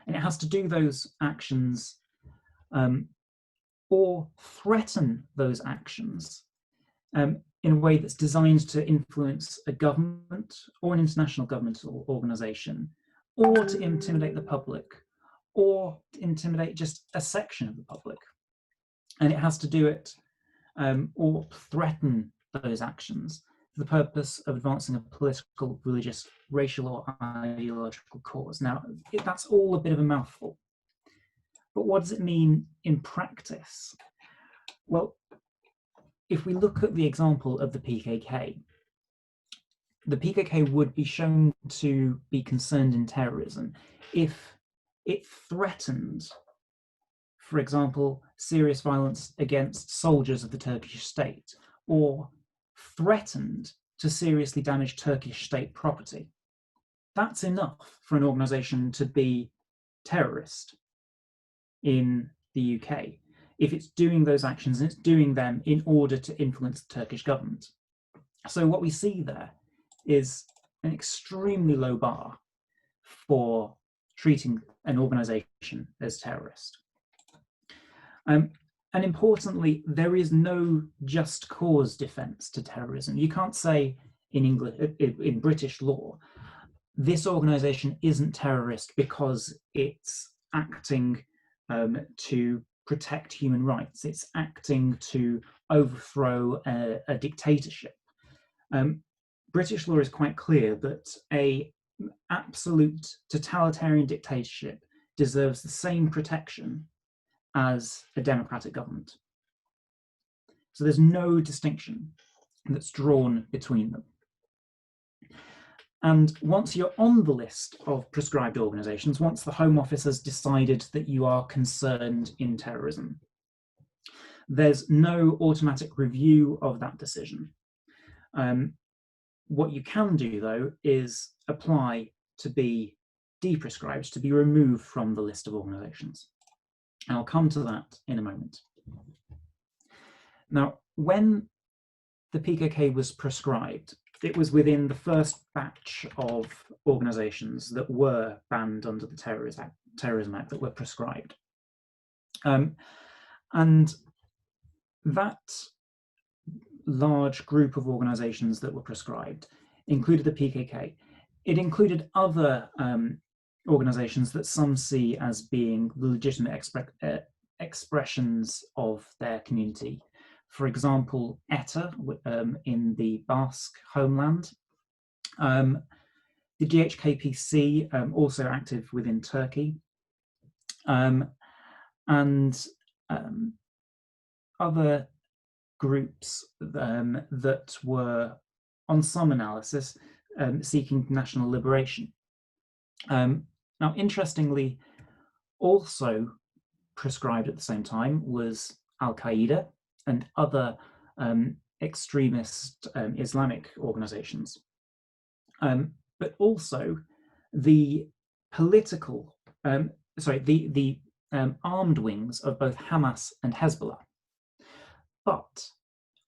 Speaker 5: And it has to do those actions or threaten those actions in a way that's designed to influence a government or an international governmental organisation, or to intimidate the public, or to intimidate just a section of the public. And it has to do it or threaten those actions for the purpose of advancing a political, religious, racial, or ideological cause. Now, that's all a bit of a mouthful. But what does it mean in practice? Well, if we look at the example of the PKK would be shown to be concerned in terrorism if it threatened, for example, serious violence against soldiers of the Turkish state, or threatened to seriously damage Turkish state property. That's enough for an organisation to be terrorist in the UK, if it's doing those actions and it's doing them in order to influence the Turkish government. So what we see there is an extremely low bar for treating an organisation as terrorist. And importantly, there is no just cause defence to terrorism. You can't say in British law, this organisation isn't terrorist because it's acting to protect human rights. It's acting to overthrow a dictatorship. British law is quite clear that an absolute totalitarian dictatorship deserves the same protection as a democratic government. So there's no distinction that's drawn between them. And once you're on the list of prescribed organisations, once the Home Office has decided that you are concerned in terrorism, there's no automatic review of that decision. What you can do, though, is apply to be deprescribed, to be removed from the list of organisations. And I'll come to that in a moment. Now, when the PKK was prescribed, it was within the first batch of organisations that were banned under the Terrorism Act that were prescribed. And that large group of organisations that were prescribed included the PKK. It included other organisations that some see as being legitimate expressions of their community. For example, ETA in the Basque homeland. The DHKPC, also active within Turkey. and other groups that were, on some analysis, seeking national liberation. Now, interestingly, also prescribed at the same time was Al-Qaeda and other extremist Islamic organizations. But also the political, the armed wings of both Hamas and Hezbollah. But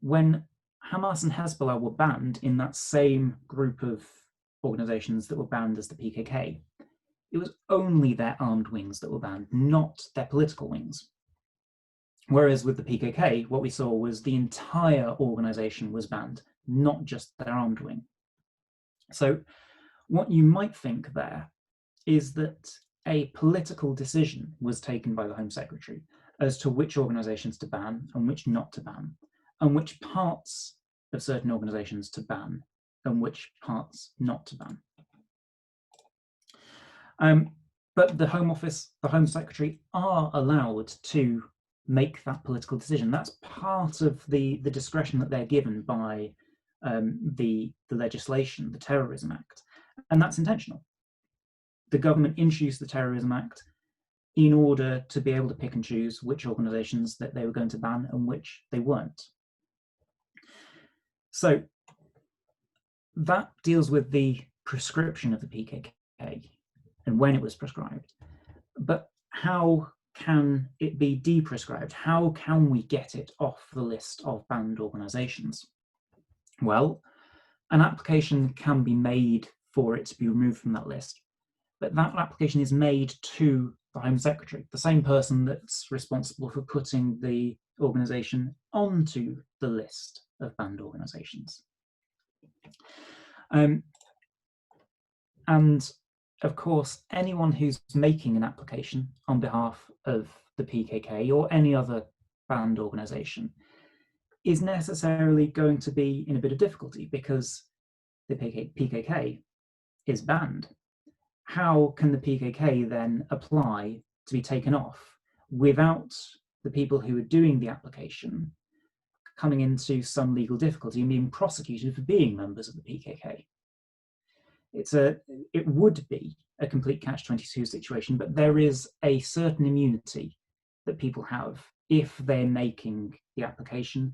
Speaker 5: when Hamas and Hezbollah were banned in that same group of organizations that were banned as the PKK, it was only their armed wings that were banned, not their political wings. Whereas with the PKK, what we saw was the entire organization was banned, not just their armed wing. So what you might think there is that a political decision was taken by the Home Secretary as to which organizations to ban and which not to ban, and which parts of certain organizations to ban and which parts not to ban. But the Home Office, the Home Secretary are allowed to make that political decision. That's part of the discretion that they're given by the legislation, the Terrorism Act, and that's intentional. The government introduced the Terrorism Act in order to be able to pick and choose which organizations that they were going to ban and which they weren't. So that deals with the prescription of the PKK and when it was prescribed. But how can it be deprescribed? How can we get it off the list of banned organizations? Well, an application can be made for it to be removed from that list, but that application is made to the Home Secretary, the same person that's responsible for putting the organization onto the list of banned organizations. And of course, anyone who's making an application on behalf of the PKK or any other banned organization is necessarily going to be in a bit of difficulty because the PKK is banned. How can the PKK then apply to be taken off without the people who are doing the application coming into some legal difficulty and being prosecuted for being members of the PKK? It would be a complete catch-22 situation, but there is a certain immunity that people have if they're making the application.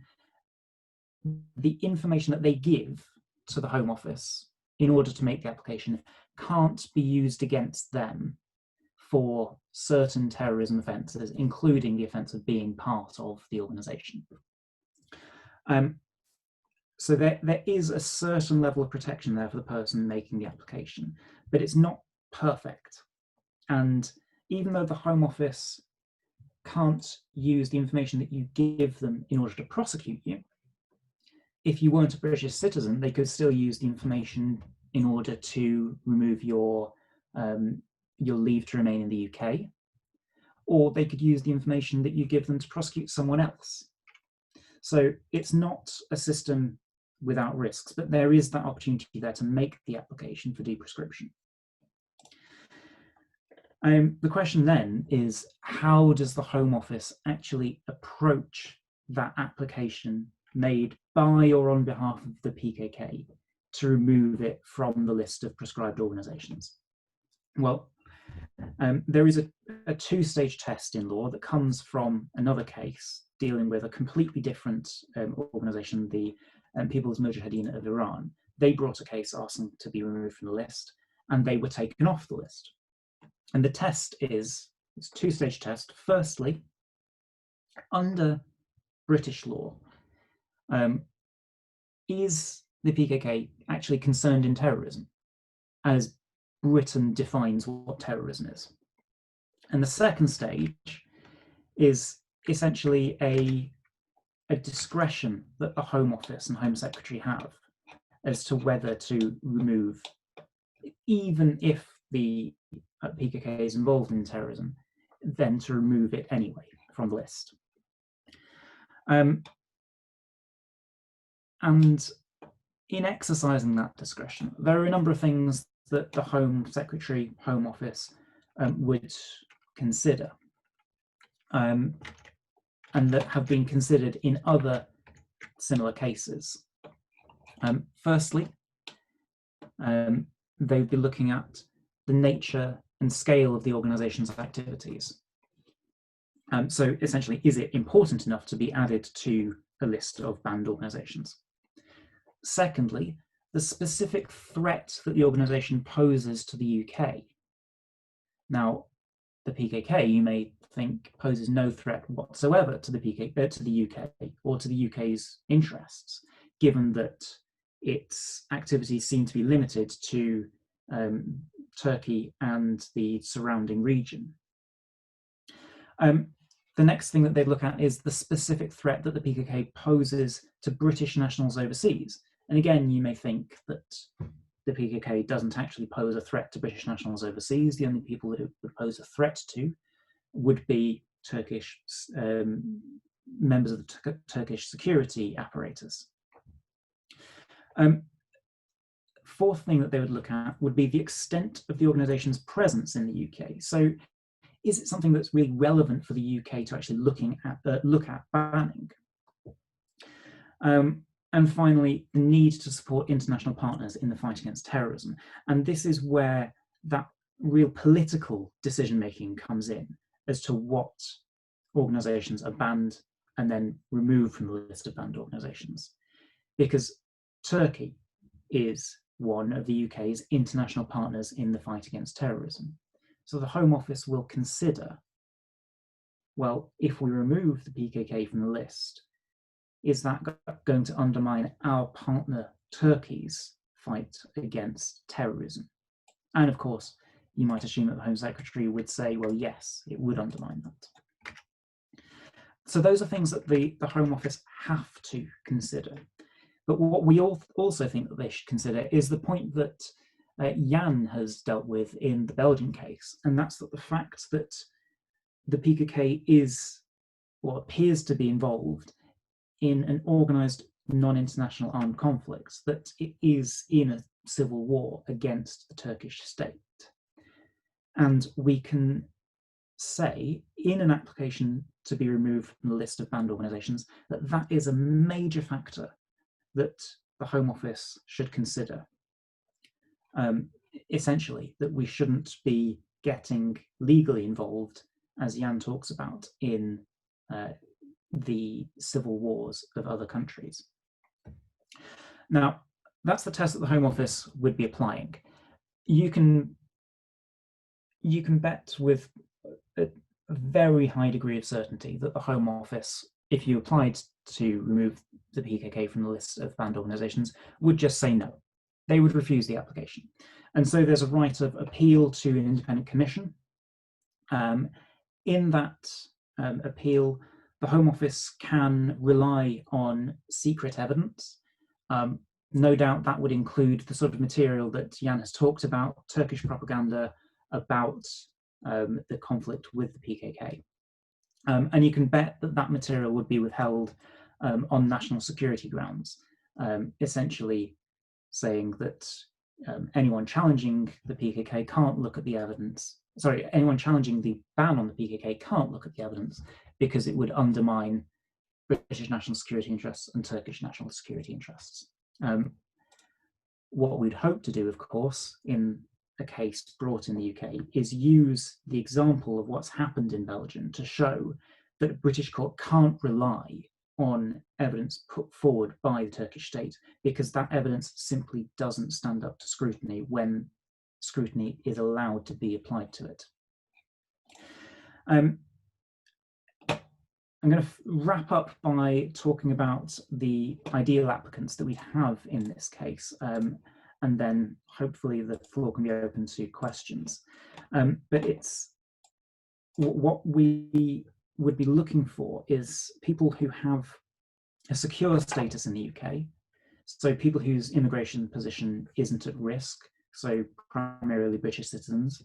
Speaker 5: The information that they give to the Home Office in order to make the application can't be used against them for certain terrorism offences, including the offence of being part of the organisation. So there is a certain level of protection there for the person making the application, but it's not perfect. And even though the Home Office can't use the information that you give them in order to prosecute you, if you weren't a British citizen, they could still use the information in order to remove your leave to remain in the UK, or they could use the information that you give them to prosecute someone else. So it's not a system without risks, but there is that opportunity there to make the application for deprescription. The question then is, how does the Home Office actually approach that application made by or on behalf of the PKK to remove it from the list of prescribed organisations? Well, there is a two-stage test in law that comes from another case dealing with a completely different organisation, the People's Mujahideen of Iran. They brought a case asking to be removed from the list, and they were taken off the list. And the test it's a two-stage test. Firstly, under British law, is the PKK actually concerned in terrorism, as Britain defines what terrorism is? And the second stage is essentially a discretion that the Home Office and Home Secretary have as to whether to remove, even if the PKK is involved in terrorism, then to remove it anyway from the list. And in exercising that discretion, there are a number of things that the Home Secretary, Home Office would consider. and that have been considered in other similar cases. Firstly, they'd be looking at the nature and scale of the organisation's activities. So essentially, is it important enough to be added to a list of banned organisations? Secondly, the specific threat that the organisation poses to the UK. Now, the PKK, you may think, poses no threat whatsoever to the to the UK or to the UK's interests, given that its activities seem to be limited to Turkey and the surrounding region. The next thing that they'd look at is the specific threat that the PKK poses to British nationals overseas. And again, you may think that the PKK doesn't actually pose a threat to British nationals overseas. The only people that it would pose a threat to would be Turkish members of the Turkish security apparatus. Fourth thing that they would look at would be the extent of the organisation's presence in the UK. So, is it something that's really relevant for the UK to actually look at banning? And finally, the need to support international partners in the fight against terrorism. And this is where that real political decision-making comes in as to what organisations are banned and then removed from the list of banned organisations. Because Turkey is one of the UK's international partners in the fight against terrorism. So the Home Office will consider, well, if we remove the PKK from the list, is that going to undermine our partner Turkey's fight against terrorism? And of course, you might assume that the Home Secretary would say, well, yes, it would undermine that. So those are things that the Home Office have to consider. But what we also think that they should consider is the point that Jan has dealt with in the Belgian case, and that's that the fact that the PKK is, or appears to be involved in an organised non-international armed conflict, that it is in a civil war against the Turkish state. And we can say in an application to be removed from the list of banned organisations that that is a major factor that the Home Office should consider. Essentially, that we shouldn't be getting legally involved, as Jan talks about, in the civil wars of other countries. Now, that's the test that the Home Office would be applying. You can bet with a very high degree of certainty that the Home Office, if you applied to remove the PKK from the list of banned organisations, would just say no. They would refuse the application. And so there's a right of appeal to an independent commission. In that appeal, the Home Office can rely on secret evidence. No doubt that would include the sort of material that Jan has talked about, Turkish propaganda about the conflict with the PKK. And you can bet that that material would be withheld on national security grounds, essentially saying that anyone challenging the PKK can't look at the evidence. Sorry, anyone challenging the ban on the PKK can't look at the evidence because it would undermine British national security interests and Turkish national security interests. What we'd hope to do, of course, in a case brought in the UK is use the example of what's happened in Belgium to show that a British court can't rely on evidence put forward by the Turkish state, because that evidence simply doesn't stand up to scrutiny when scrutiny is allowed to be applied to it. I'm going to wrap up by talking about the ideal applicants that we have in this case, and then hopefully the floor can be open to questions. But it's what we would be looking for is people who have a secure status in the UK, so people whose immigration position isn't at risk, so primarily British citizens,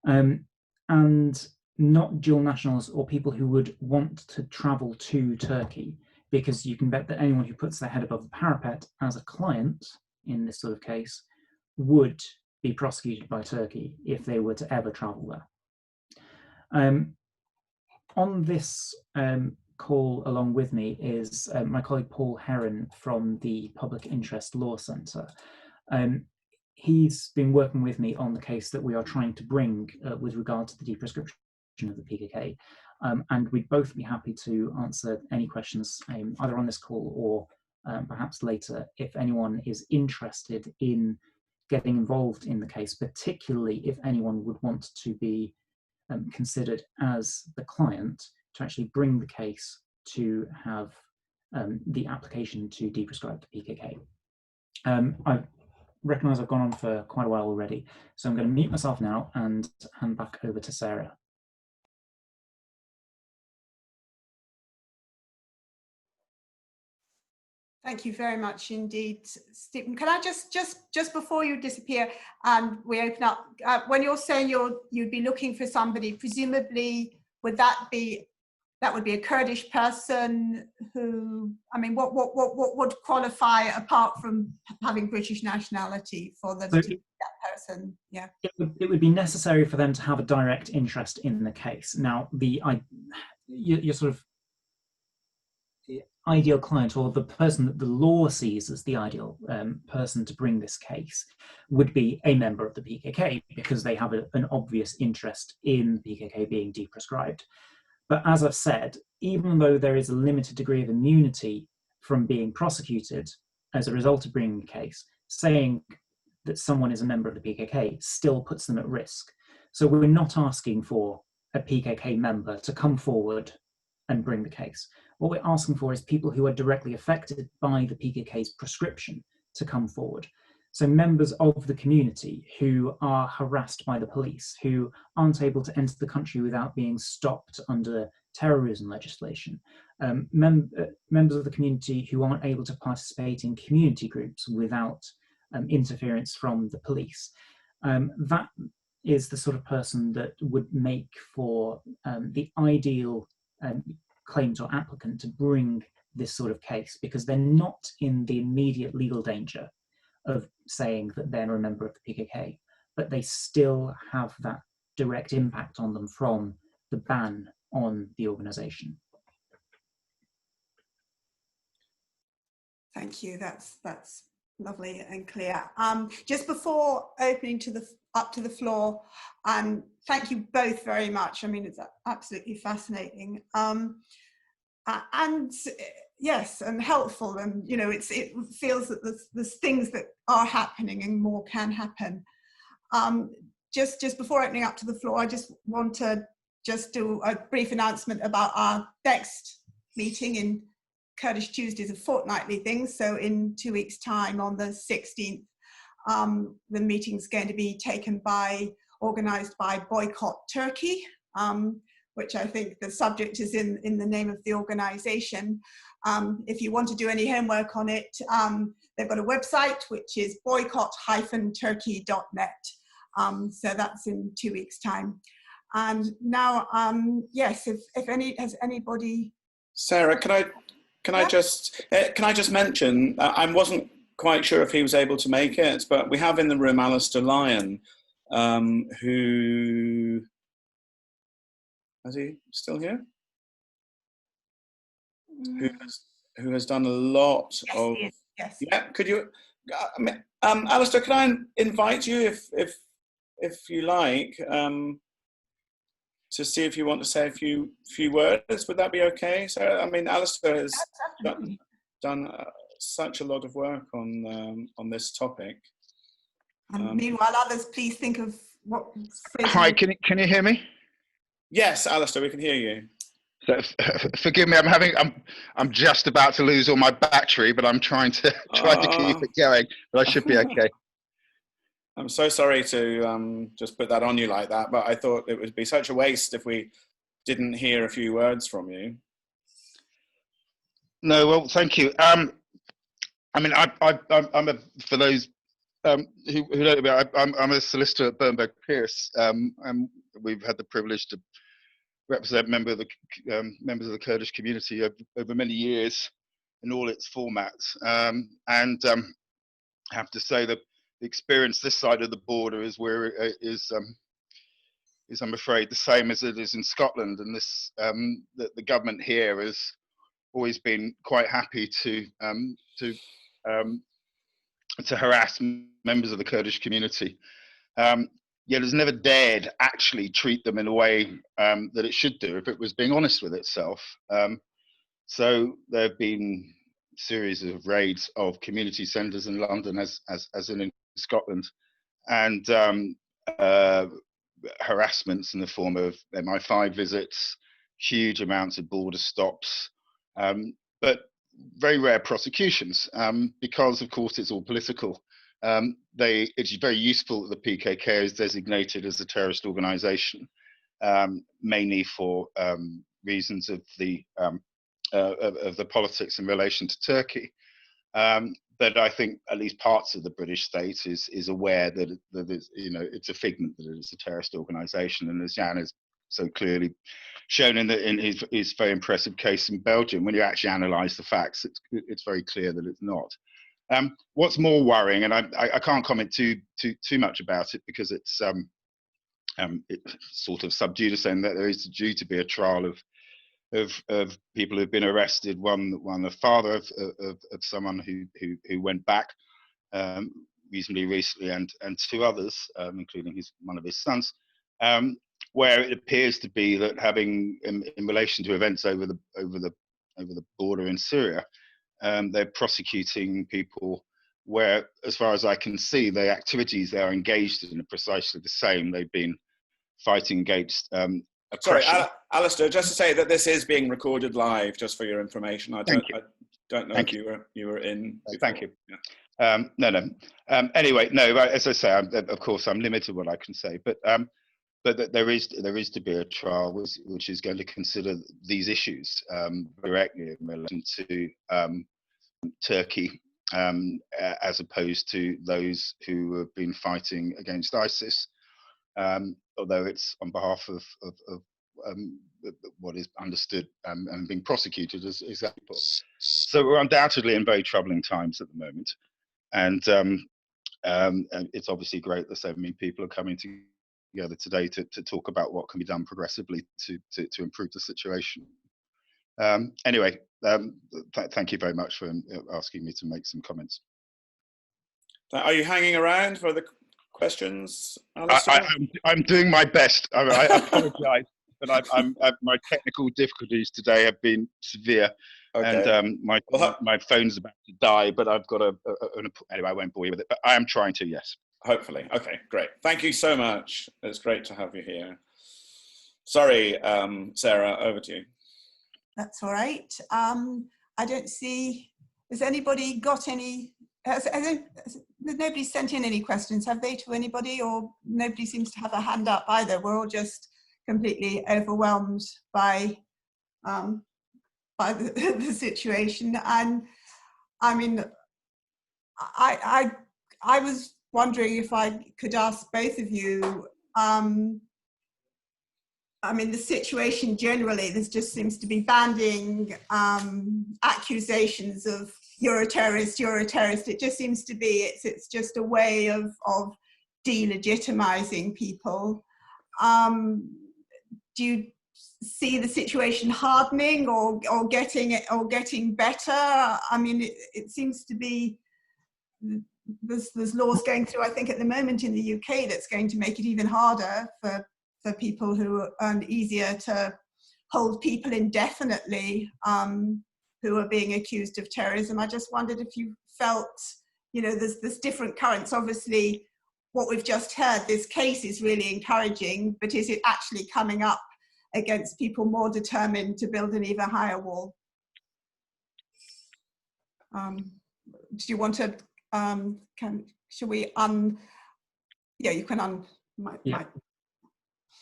Speaker 5: and not dual nationals or people who would want to travel to Turkey, because you can bet that anyone who puts their head above the parapet as a client in this sort of case would be prosecuted by Turkey if they were to ever travel there. On this call along with me is my colleague Paul Heron from the Public Interest Law Centre. He's been working with me on the case that we are trying to bring with regard to the deprescription of the PKK. And we'd both be happy to answer any questions either on this call or perhaps later if anyone is interested in getting involved in the case, particularly if anyone would want to be considered as the client to actually bring the case to have the application to deprescribe the PKK. I recognise I've gone on for quite a while already, so I'm going to mute myself now and hand back over to Sarah.
Speaker 1: Thank you very much indeed, Stephen. Can I just before you disappear and we open up, when you're saying you'd be looking for somebody, presumably would that would be a Kurdish person who, I mean, what would qualify apart from having British nationality for them to be that person? Yeah.
Speaker 5: It would be necessary for them to have a direct interest in the case. Now, your sort of ideal client, or the person that the law sees as the ideal person to bring this case, would be a member of the PKK because they have an obvious interest in the PKK being deprescribed. But as I've said, even though there is a limited degree of immunity from being prosecuted as a result of bringing the case, saying that someone is a member of the PKK still puts them at risk. So we're not asking for a PKK member to come forward and bring the case. What we're asking for is people who are directly affected by the PKK's prescription to come forward. So members of the community who are harassed by the police, who aren't able to enter the country without being stopped under terrorism legislation, members of the community who aren't able to participate in community groups without interference from the police. That is the sort of person that would make for the ideal claimant or applicant to bring this sort of case, because they're not in the immediate legal danger of saying that they're a member of the PKK, but they still have that direct impact on them from the ban on the organisation.
Speaker 1: Thank you. That's lovely and clear. Just before opening up to the floor, thank you both very much. I mean, it's absolutely fascinating. And yes, and helpful, and you know, it feels that there's things that are happening and more can happen. Just before opening up to the floor, I just want to just do a brief announcement about our next meeting in Kurdish Tuesdays, a fortnightly thing. So in 2 weeks' time, on the 16th, the meeting's going to be organised by Boycott Turkey, which I think the subject is in the name of the organisation. If you want to do any homework on it, they've got a website, which is boycott-turkey.net. So that's in 2 weeks' time. And now, yes, has anybody?
Speaker 2: Sarah, can I just mention, I wasn't quite sure if he was able to make it, but we have in the room Alistair Lyon, who, is he still here? Who has done a lot of.
Speaker 1: Yes.
Speaker 2: Yeah, could you, Alistair, can I invite you if you like, to see if you want to say a few words? Would that be okay? So, I mean, Alistair has done such a lot of work on this topic.
Speaker 1: And meanwhile, others, please think of what.
Speaker 6: Hi, can you hear me?
Speaker 2: Yes, Alistair, we can hear you.
Speaker 6: So, forgive me, I'm just about to lose all my battery, but I'm trying to keep it going. But I should be okay.
Speaker 2: I'm so sorry to just put that on you like that, but I thought it would be such a waste if we didn't hear a few words from you.
Speaker 6: No, well, thank you. I mean, for those who don't know, I'm a solicitor at Bernberg Pierce, and we've had the privilege to represent members of the Kurdish community over many years in all its formats. I have to say that the experience this side of the border is is, I'm afraid, the same as it is in Scotland, and this the government here has always been quite happy to harass members of the Kurdish community. Yet has never dared actually treat them in a way that it should do if it was being honest with itself. So there have been a series of raids of community centres in London, as in Scotland, and harassments in the form of MI5 visits, huge amounts of border stops, but very rare prosecutions, because of course it's all political. It's very useful that the PKK is designated as a terrorist organisation, mainly for reasons of the politics in relation to Turkey. But I think at least parts of the British state is aware that it's a figment, that it's a terrorist organisation, and as Jan has so clearly shown in his very impressive case in Belgium, when you actually analyse the facts, it's very clear that it's not. What's more worrying, and I can't comment too much about it because it's sort of sub judice, and that there is due to be a trial of people who've been arrested. One the father of someone who went back reasonably recently, and two others, including one of his sons, where it appears to be that having in relation to events over the border in Syria, they're prosecuting people where, as far as I can see, the activities they are engaged in are precisely the same. They've been fighting against
Speaker 2: Sorry,
Speaker 6: oppression.
Speaker 2: Alistair, just to say that this is being recorded live, just for your information. I don't know if you were in before.
Speaker 6: Thank you. Yeah. No. Anyway, no. As I say, of course, I'm limited what I can say, but there is to be a trial which is going to consider these issues directly in relation to Turkey, as opposed to those who have been fighting against ISIS. Although it's on behalf of what is understood and being prosecuted as examples. So we're undoubtedly in very troubling times at the moment, and it's obviously great that so many people are coming together today to talk about what can be done progressively to improve the situation. Anyway, thank you very much for asking me to make some comments.
Speaker 2: Are you hanging around for the questions, Alistair?
Speaker 6: I'm doing my best. I apologise, but my technical difficulties today have been severe, okay. And my phone's about to die. But I've got anyway. I won't bore you with it. But I am trying to. Yes.
Speaker 2: Hopefully. Okay. Great. Thank you so much. It's great to have you here. Sorry, Sarah. Over to you.
Speaker 1: That's all right. I don't see. Has anybody got any? Nobody sent in any questions, have they, to anybody? Or nobody seems to have a hand up either. We're all just completely overwhelmed by the situation. And I mean, I was wondering if I could ask both of you. I mean, the situation generally, there just seems to be banding accusations of you're a terrorist. It just seems to be, it's just a way of delegitimizing people. Do you see the situation hardening or getting better? I mean, it seems to be, there's laws going through, I think, at the moment in the UK that's going to make it even harder for people who are easier to hold people indefinitely who are being accused of terrorism. I just wondered if you felt, there's different currents. Obviously, what we've just heard, this case is really encouraging, but is it actually coming up against people more determined to build an even higher wall? Do you want to, should we yeah, you can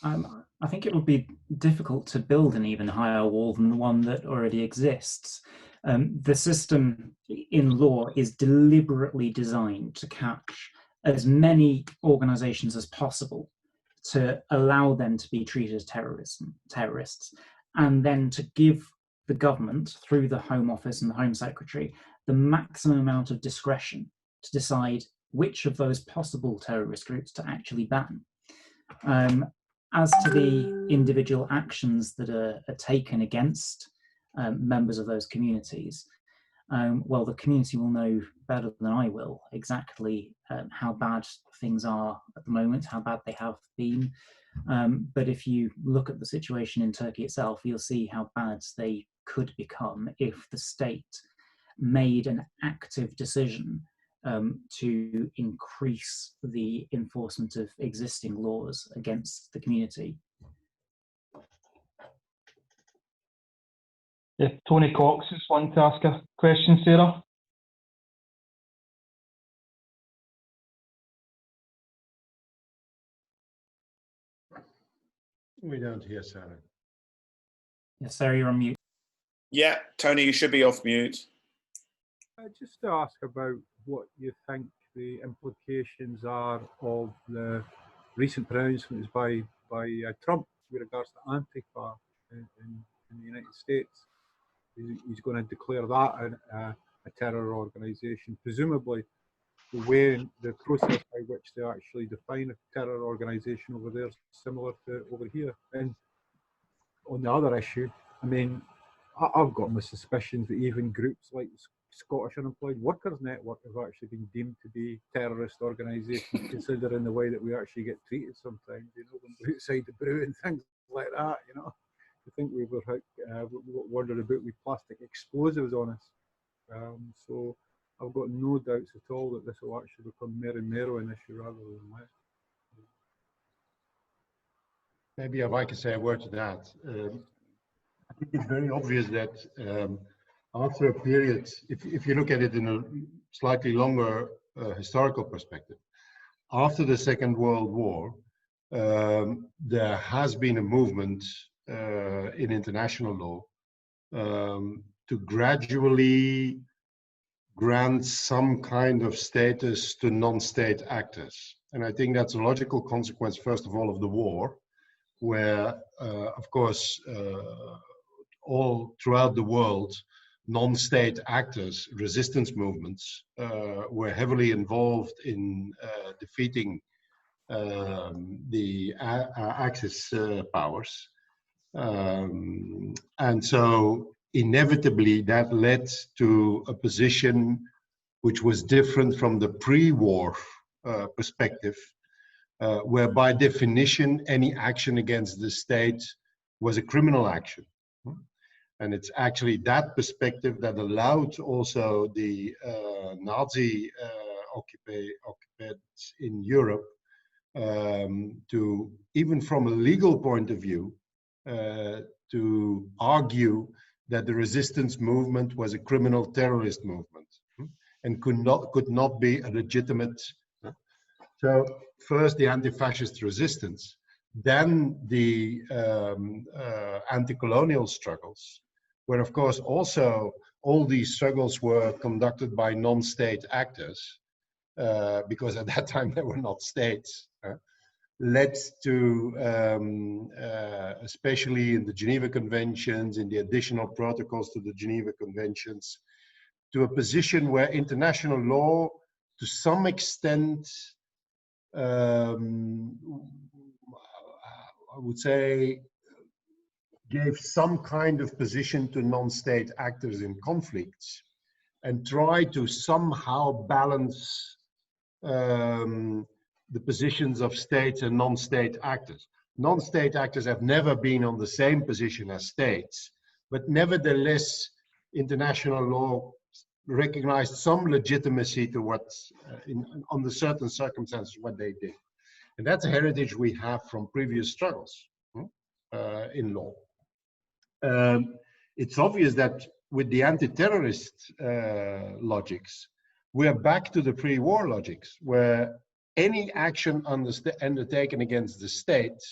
Speaker 5: I think it would be difficult to build an even higher wall than the one that already exists. The system in law is deliberately designed to catch as many organisations as possible, to allow them to be treated as terrorists, and then to give the government, through the Home Office and the Home Secretary, the maximum amount of discretion to decide which of those possible terrorist groups to actually ban. As to the individual actions that are taken against members of those communities, well, the community will know better than I will exactly how bad things are at the moment, how bad they have been. But if you look at the situation in Turkey itself, you'll see how bad they could become if the state made an active decision to increase the enforcement of existing laws against the community.
Speaker 7: Yeah, Tony Cox is wanting to ask a question, Sarah.
Speaker 4: We don't hear Sarah.
Speaker 5: Yes, Sarah, you're on mute.
Speaker 2: Yeah, Tony, you should be off mute.
Speaker 8: Just to ask about what you think the implications are of the recent pronouncements by Trump with regards to Antifa in the United States. He's going to declare that a terror organisation. Presumably, the process by which they actually define a terror organisation over there is similar to over here. And on the other issue, I mean, I've got my suspicions that even groups like Scottish Unemployed Workers Network have actually been deemed to be terrorist organisations, considering the way that we actually get treated sometimes, you know, when we're outside the brew and things like that, you know. I think we were wondering about with plastic explosives on us. So I've got no doubts at all that this will actually become more and more an issue rather than less.
Speaker 4: Maybe if I could say a word to that. I think it's very obvious that after a period, if you look at it in a slightly longer historical perspective, after the Second World War, there has been a movement in international law to gradually grant some kind of status to non-state actors. And I think that's a logical consequence, first of all, of the war, where, of course, all throughout the world, non-state actors, resistance movements, were heavily involved in defeating the Axis powers. And so inevitably that led to a position which was different from the pre-war perspective, where by definition any action against the state was a criminal action. And it's actually that perspective that allowed also the Nazi occupants in Europe to, even from a legal point of view, to argue that the resistance movement was a criminal terrorist movement and could not be a legitimate. So first the anti-fascist resistance, then the anti-colonial struggles, where of course also all these struggles were conducted by non-state actors, because at that time they were not states, led to, especially in the Geneva Conventions, in the additional protocols to the Geneva Conventions, to a position where international law, to some extent, I would say, gave some kind of position to non-state actors in conflicts and tried to somehow balance the positions of states and non-state actors. Non-state actors have never been on the same position as states, but nevertheless, international law recognized some legitimacy to what, under certain circumstances, what they did. And that's a heritage we have from previous struggles in law. It's obvious that with the anti-terrorist logics, we're back to the pre-war logics, where any action undertaken against the state,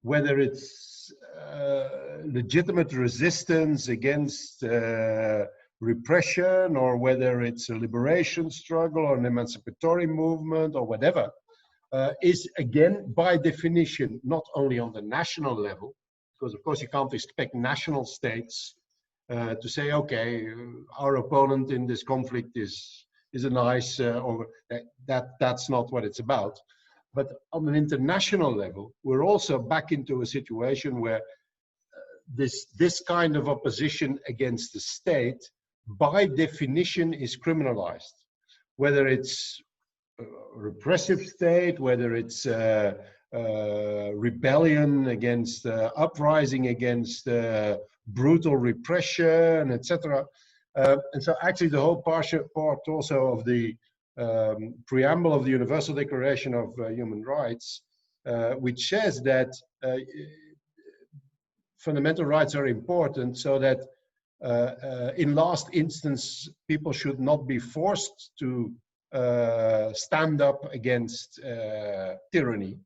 Speaker 4: whether it's legitimate resistance against repression, or whether it's a liberation struggle or an emancipatory movement or whatever, is again, by definition, not only on the national level, because of course you can't expect national states to say, okay, our opponent in this conflict is a nice, or that's not what it's about. But on an international level, we're also back into a situation where this kind of opposition against the state, by definition, is criminalized. Whether it's a repressive state, whether it's rebellion against, uprising against brutal repression, etc. And so actually the whole part also of the preamble of the Universal Declaration of Human Rights, which says that fundamental rights are important, so that in last instance, people should not be forced to stand up against tyranny.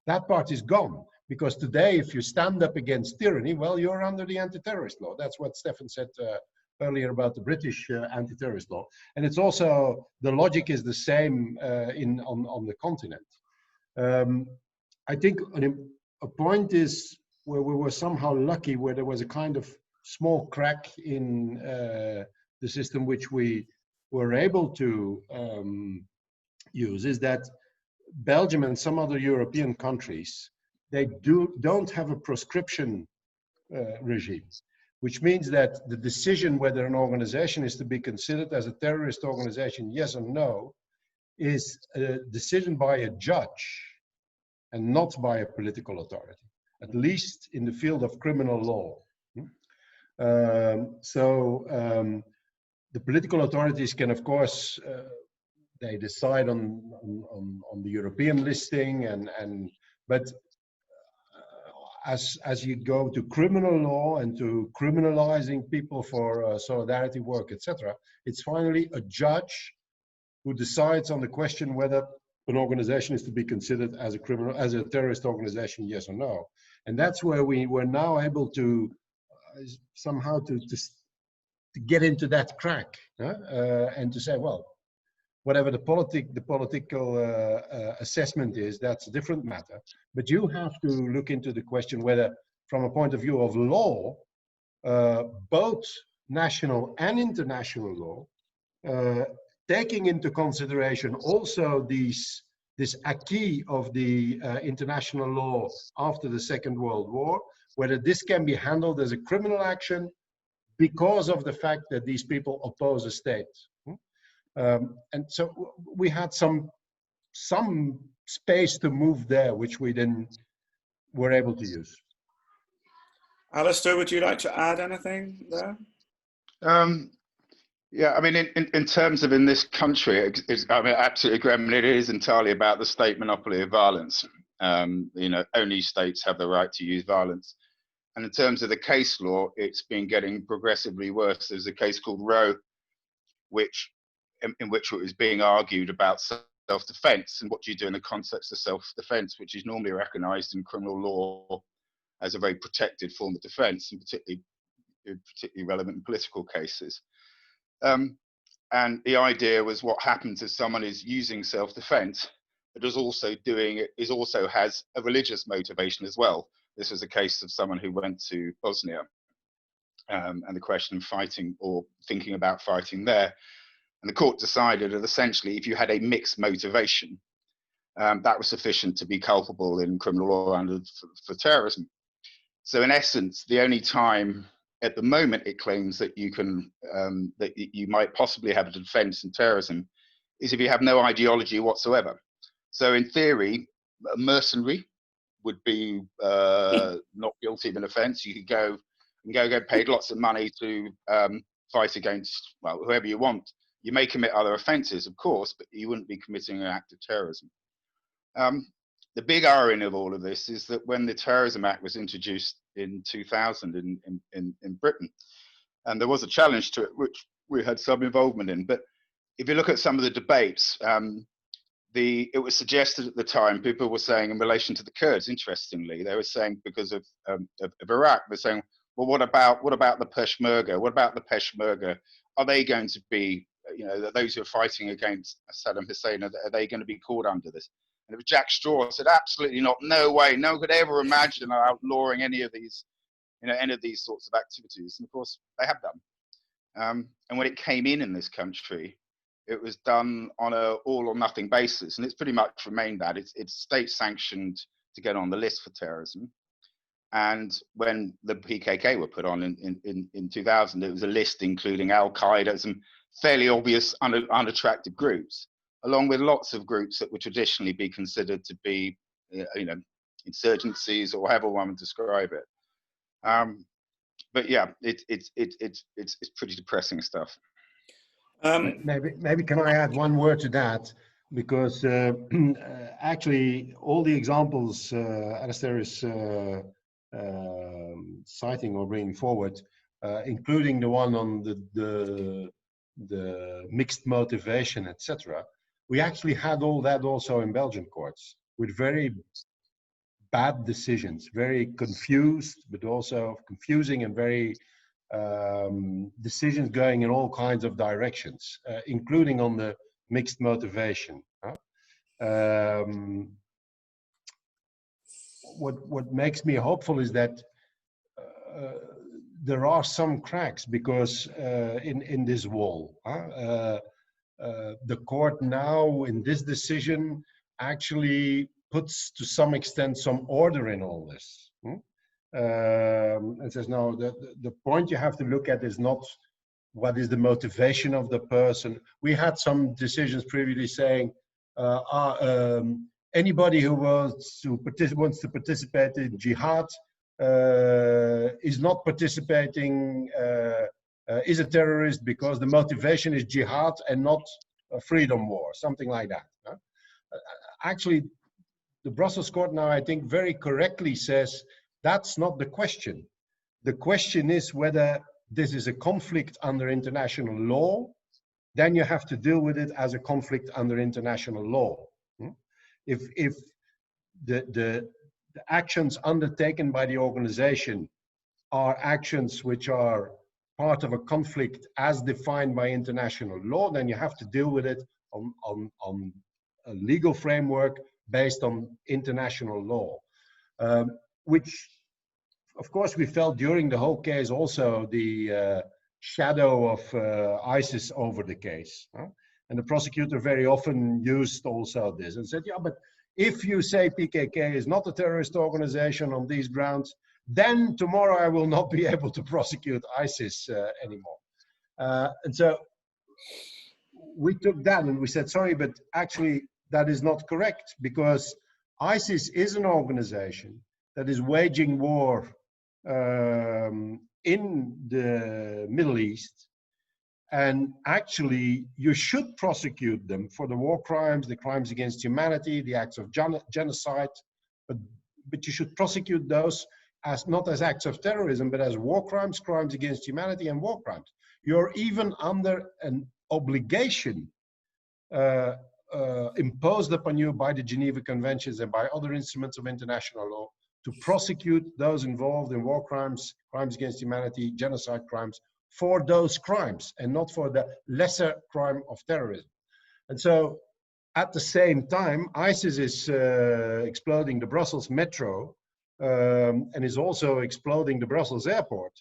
Speaker 4: That part is gone, because today, if you stand up against tyranny, well, you're under the anti-terrorist law. That's what Stefan said earlier about the British anti-terrorist law. And it's also, the logic is the same on the continent. I think a point is where we were somehow lucky, where there was a kind of small crack in the system which we were able to use, is that Belgium and some other European countries, they don't have a proscription regime, which means that the decision whether an organization is to be considered as a terrorist organization, yes or no, is a decision by a judge and not by a political authority, at least in the field of criminal law. The political authorities can, of course, they decide on the European listing, but as you go to criminal law and to criminalizing people for solidarity work, etc., it's finally a judge who decides on the question whether an organization is to be considered as a terrorist organization, yes or no. And that's where we were now able to somehow to get into that crack, and to say, well, whatever the political assessment is, that's a different matter. But you have to look into the question whether, from a point of view of law, both national and international law, taking into consideration also this acquis of the international law after the Second World War, whether this can be handled as a criminal action because of the fact that these people oppose a state. And so we had some space to move there, which we then were able to use.
Speaker 2: Alistair, would you like to add anything there?
Speaker 6: Yeah, I mean, in terms of in this country, I mean, absolutely agree. I mean, it is entirely about the state monopoly of violence. You know, only states have the right to use violence. And in terms of the case law, it's been getting progressively worse. There's a case called Roe, in which it was being argued about self-defense and what do you do in the context of self-defense, which is normally recognized in criminal law as a very protected form of defense, and particularly relevant in political cases. And the idea was what happens if someone is using self-defense, but also has a religious motivation as well. This was a case of someone who went to Bosnia, and the question of fighting or thinking about fighting there. And the court decided that essentially, if you had a mixed motivation, that was sufficient to be culpable in criminal law for terrorism. So in essence, the only time at the moment it claims that you can, that you might possibly have a defense in terrorism is if you have no ideology whatsoever. So in theory, a mercenary would be not guilty of an offence. You could go get paid lots of money to fight against, well, whoever you want. You may commit other offences, of course, but you wouldn't be committing an act of terrorism. The big irony of all of this is that when the Terrorism Act was introduced in 2000 in Britain, and there was a challenge to it, which we had some involvement in, but if you look at some of the debates, it was suggested at the time, people were saying in relation to the Kurds, interestingly, they were saying because of Iraq, they're saying, well, what about the Peshmerga? What about the Peshmerga? Are they going to be, you know, those who are fighting against Saddam Hussein, are they going to be called under this? And it was Jack Straw said, absolutely not, no way, no one could ever imagine outlawing any of these, you know, any of these sorts of activities. And of course, they have done. And when it came in this country, it was done on a all or nothing basis, and it's pretty much remained that. It's state sanctioned to get on the list for terrorism. And when the PKK were put on in 2000, it was a list including Al-Qaeda, some fairly obvious unattractive groups, along with lots of groups that would traditionally be considered to be, insurgencies or however one would describe it. But yeah, it's pretty depressing stuff.
Speaker 4: Maybe can I add one word to that? Because actually, all the examples Alistair is citing or bringing forward, including the one on the mixed motivation, etc. We actually had all that also in Belgian courts with very bad decisions, very confused, but also confusing and very decisions going in all kinds of directions, including on the mixed motivation. What makes me hopeful is that there are some cracks, because in this wall, the court now in this decision actually puts to some extent some order in all this. And says, no, the point you have to look at is not what is the motivation of the person. We had some decisions previously saying anybody who wants to participate in jihad is not participating, is a terrorist because the motivation is jihad and not a freedom war, something like that. Actually, the Brussels court now, I think, very correctly says that's not the question. The question is whether this is a conflict under international law. Then you have to deal with it as a conflict under international law. If the actions undertaken by the organization are actions which are part of a conflict as defined by international law, then you have to deal with it on a legal framework based on international law, which of course we felt during the whole case also the shadow of ISIS over the case. And the prosecutor very often used also this and said, yeah, but if you say PKK is not a terrorist organization on these grounds, then tomorrow I will not be able to prosecute ISIS anymore. And so we took that and we said, sorry, but actually that is not correct, because ISIS is an organization that is waging war in the Middle East. And actually, you should prosecute them for the war crimes, the crimes against humanity, the acts of genocide, but you should prosecute those as not as acts of terrorism, but as war crimes, crimes against humanity, and war crimes. You're even under an obligation imposed upon you by the Geneva Conventions and by other instruments of international law to prosecute those involved in war crimes, crimes against humanity, genocide crimes, for those crimes and not for the lesser crime of terrorism. And so at the same time, ISIS is exploding the Brussels metro and is also exploding the Brussels airport,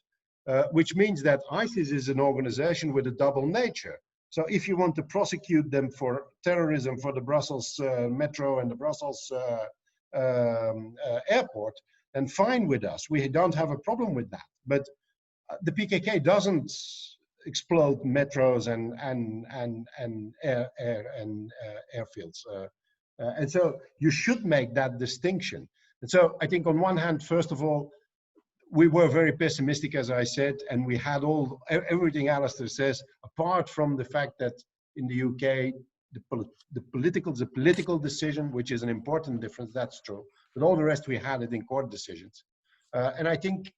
Speaker 4: which means that ISIS is an organization with a double nature. So if you want to prosecute them for terrorism for the Brussels metro and the Brussels airport, then fine with us. We don't have a problem with that. But the PKK doesn't explode metros and airfields. And so you should make that distinction. And so I think on one hand, first of all, we were very pessimistic, as I said, and we had everything Alistair says, apart from the fact that in the UK, the political decision, which is an important difference, that's true. But all the rest, we had it in court decisions. And I think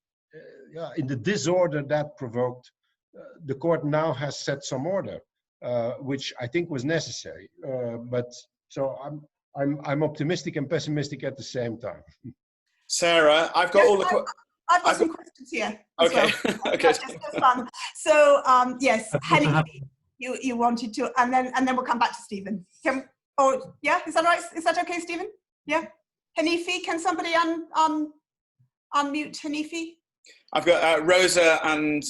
Speaker 4: in the disorder that provoked, the court now has set some order, which I think was necessary. But so I'm optimistic and pessimistic at the same time.
Speaker 2: Sarah, I've got
Speaker 1: I've got some questions here.
Speaker 2: Okay.
Speaker 1: Well.
Speaker 2: Okay.
Speaker 1: Just fun. So yes, Henny, you wanted to, and then we'll come back to Stephen. Yeah, is that right? Is that okay, Stephen? Yeah. Hanifi, can somebody unmute Hanifi?
Speaker 2: I've got Rosa and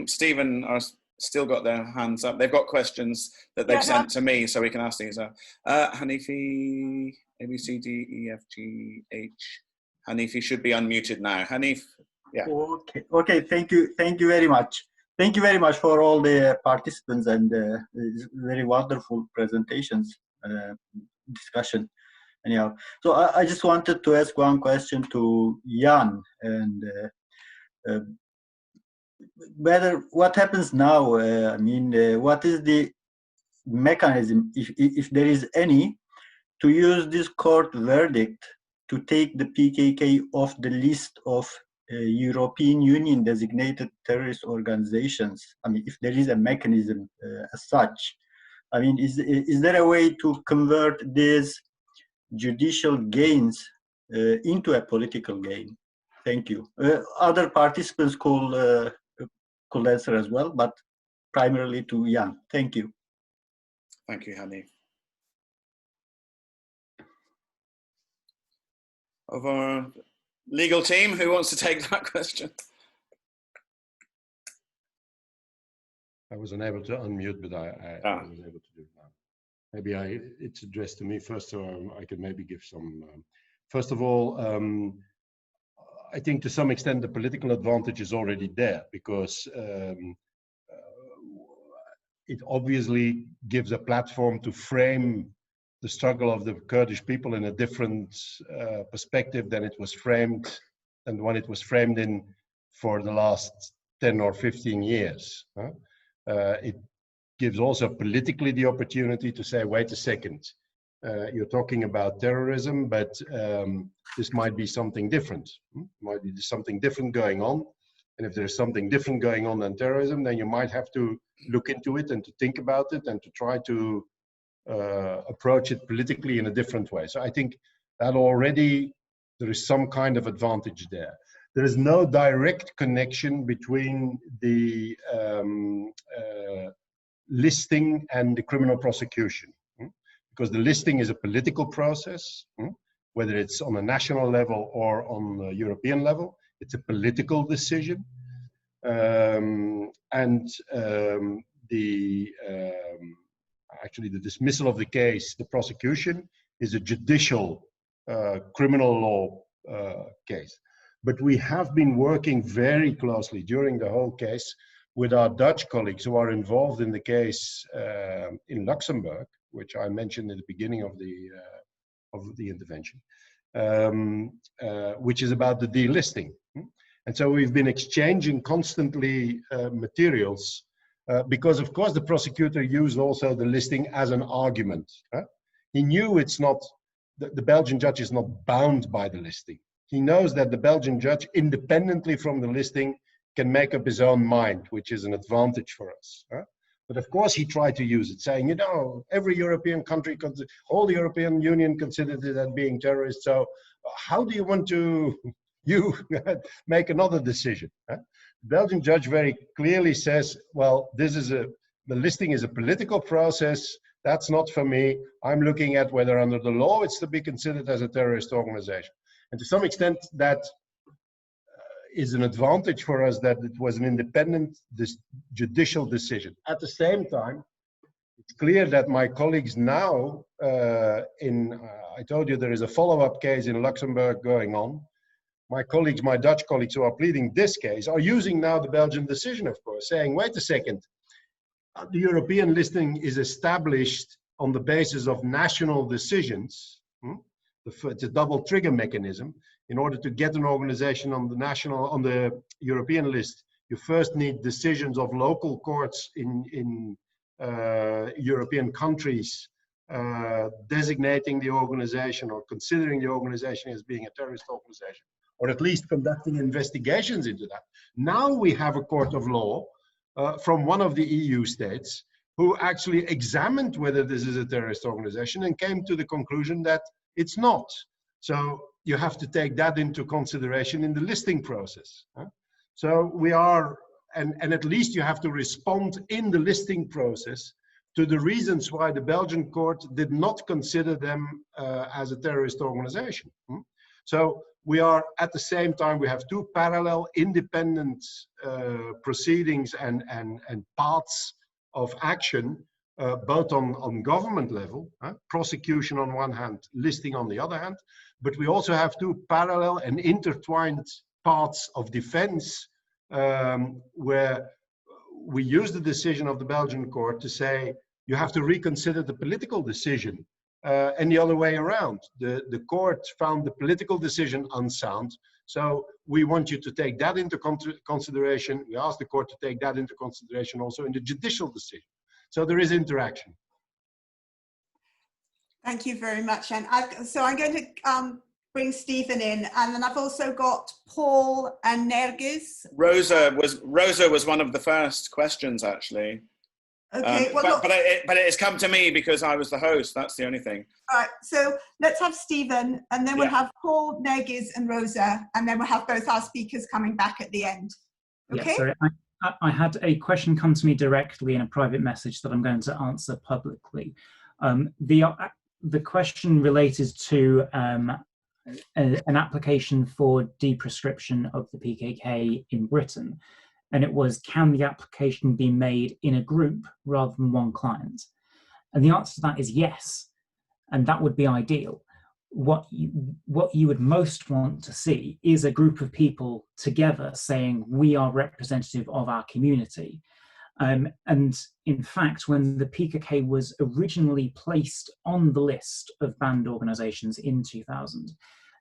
Speaker 2: Stephen are still got their hands up. They've got questions that they've sent to me, so we can ask these. Hanifi, A, B, C, D, E, F, G, H. Hanifi should be unmuted now. Hanif, yeah.
Speaker 9: Okay. Thank you very much. Thank you very much for all the participants and very wonderful presentations, discussion. Anyhow, so I just wanted to ask one question to Jan, and whether what happens now. I mean, what is the mechanism, if there is any, to use this court verdict to take the PKK off the list of European Union designated terrorist organizations? I mean, if there is a mechanism as such, I mean, is there a way to convert these judicial gains into a political gain? Thank you. Other participants could answer as well, but primarily to Jan. Thank you.
Speaker 2: Thank you, Hanif. Of our legal team, who wants to take that question?
Speaker 4: I was unable to unmute, but I was able to do it now. Maybe it's addressed to me first, so I could maybe give some. First of all, I think to some extent the political advantage is already there, because it obviously gives a platform to frame the struggle of the Kurdish people in a different perspective than it was framed, and when it was framed in for the last 10 or 15 years. It gives also politically the opportunity to say, wait a second, you're talking about terrorism, but this might be something different. Might be something different going on. And if there's something different going on than terrorism, then you might have to look into it and to think about it and to try to approach it politically in a different way. So I think that already there is some kind of advantage there. There is no direct connection between the listing and the criminal prosecution, because the listing is a political process, whether it's on a national level or on a European level. It's a political decision, actually the dismissal of the case, the prosecution, is a judicial criminal law case. But we have been working very closely during the whole case with our Dutch colleagues who are involved in the case in Luxembourg, which I mentioned at the beginning of the intervention, which is about the delisting. And so we've been exchanging constantly materials because, of course, the prosecutor used also the listing as an argument. He knew it's not, the Belgian judge is not bound by the listing. He knows that the Belgian judge, independently from the listing, can make up his own mind, which is an advantage for us. But of course, he tried to use it, saying, you know, every European country, all the European Union considered it as being terrorist. So how do you want to make another decision? The Belgian judge very clearly says, well, the listing is a political process. That's not for me. I'm looking at whether under the law it's to be considered as a terrorist organization. And to some extent, that is an advantage for us, that it was an independent judicial decision. At the same time, it's clear that my colleagues now, I told you there is a follow-up case in Luxembourg going on. My colleagues, my Dutch colleagues who are pleading this case, are using now the Belgian decision, of course, saying, wait a second, the European listing is established on the basis of national decisions. It's a double trigger mechanism. In order to get an organization on the European list, you first need decisions of local courts in European countries designating the organization or considering the organization as being a terrorist organization, or at least conducting investigations into that. Now we have a court of law from one of the EU states who actually examined whether this is a terrorist organization and came to the conclusion that it's not. So you have to take that into consideration in the listing process. So we are, and at least you have to respond in the listing process to the reasons why the Belgian court did not consider them as a terrorist organization. So we are at the same time, we have two parallel independent proceedings and paths of action, both on government level, prosecution on one hand, listing on the other hand, but we also have two parallel and intertwined paths of defense, where we use the decision of the Belgian court to say you have to reconsider the political decision, and the other way around. The court found the political decision unsound, so we want you to take that into consideration. We ask the court to take that into consideration also in the judicial decision. So there is interaction.
Speaker 1: Thank you very much. And so I'm going to bring Stephen in, and then I've also got Paul and Nergis.
Speaker 2: Rosa was one of the first questions, actually.
Speaker 1: Okay,
Speaker 2: but it has come to me because I was the host. That's the only thing.
Speaker 1: All right, so let's have Stephen, and then we'll have Paul, Nergis, and Rosa, and then we'll have both our speakers coming back at the end. Okay.
Speaker 5: Yeah, sorry. I had a question come to me directly in a private message that I'm going to answer publicly. The question related to an application for deprescription of the PKK in Britain, and it was, can the application be made in a group rather than one client? And the answer to that is yes, and that would be ideal. What you would most want to see is a group of people together saying, we are representative of our community. And in fact, when the PKK was originally placed on the list of banned organizations in 2000,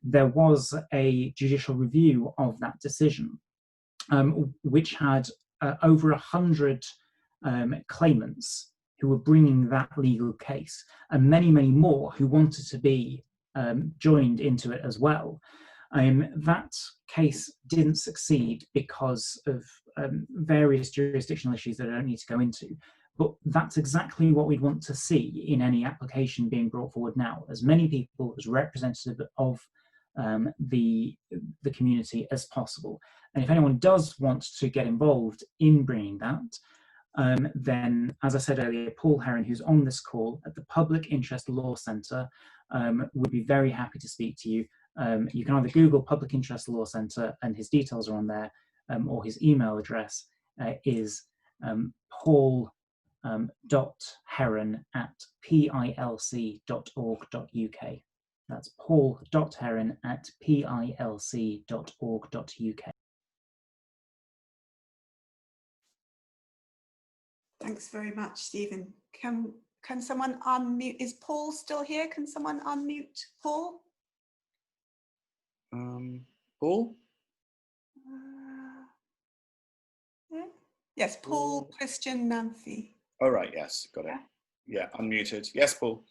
Speaker 5: there was a judicial review of that decision, which had over 100 claimants who were bringing that legal case, and many, many more who wanted to be joined into it as well. That case didn't succeed because of various jurisdictional issues that I don't need to go into, but that's exactly what we'd want to see in any application being brought forward now. As many people as representative of the community as possible. And if anyone does want to get involved in bringing that, then, as I said earlier, Paul Heron, who's on this call at the Public Interest Law Centre, would be very happy to speak to you. You can either Google Public Interest Law Centre, and his details are on there, or his email address is paul.heron@pilc.org.uk. That's paul.heron@pilc.org.uk.
Speaker 1: Thanks very much, Stephen. Can someone unmute? Is Paul still here? Can someone unmute Paul?
Speaker 2: Paul?
Speaker 1: Yeah. Yes, Paul Christian Namphy.
Speaker 2: Oh, right, yes, got it. Yeah, unmuted. Yes, Paul.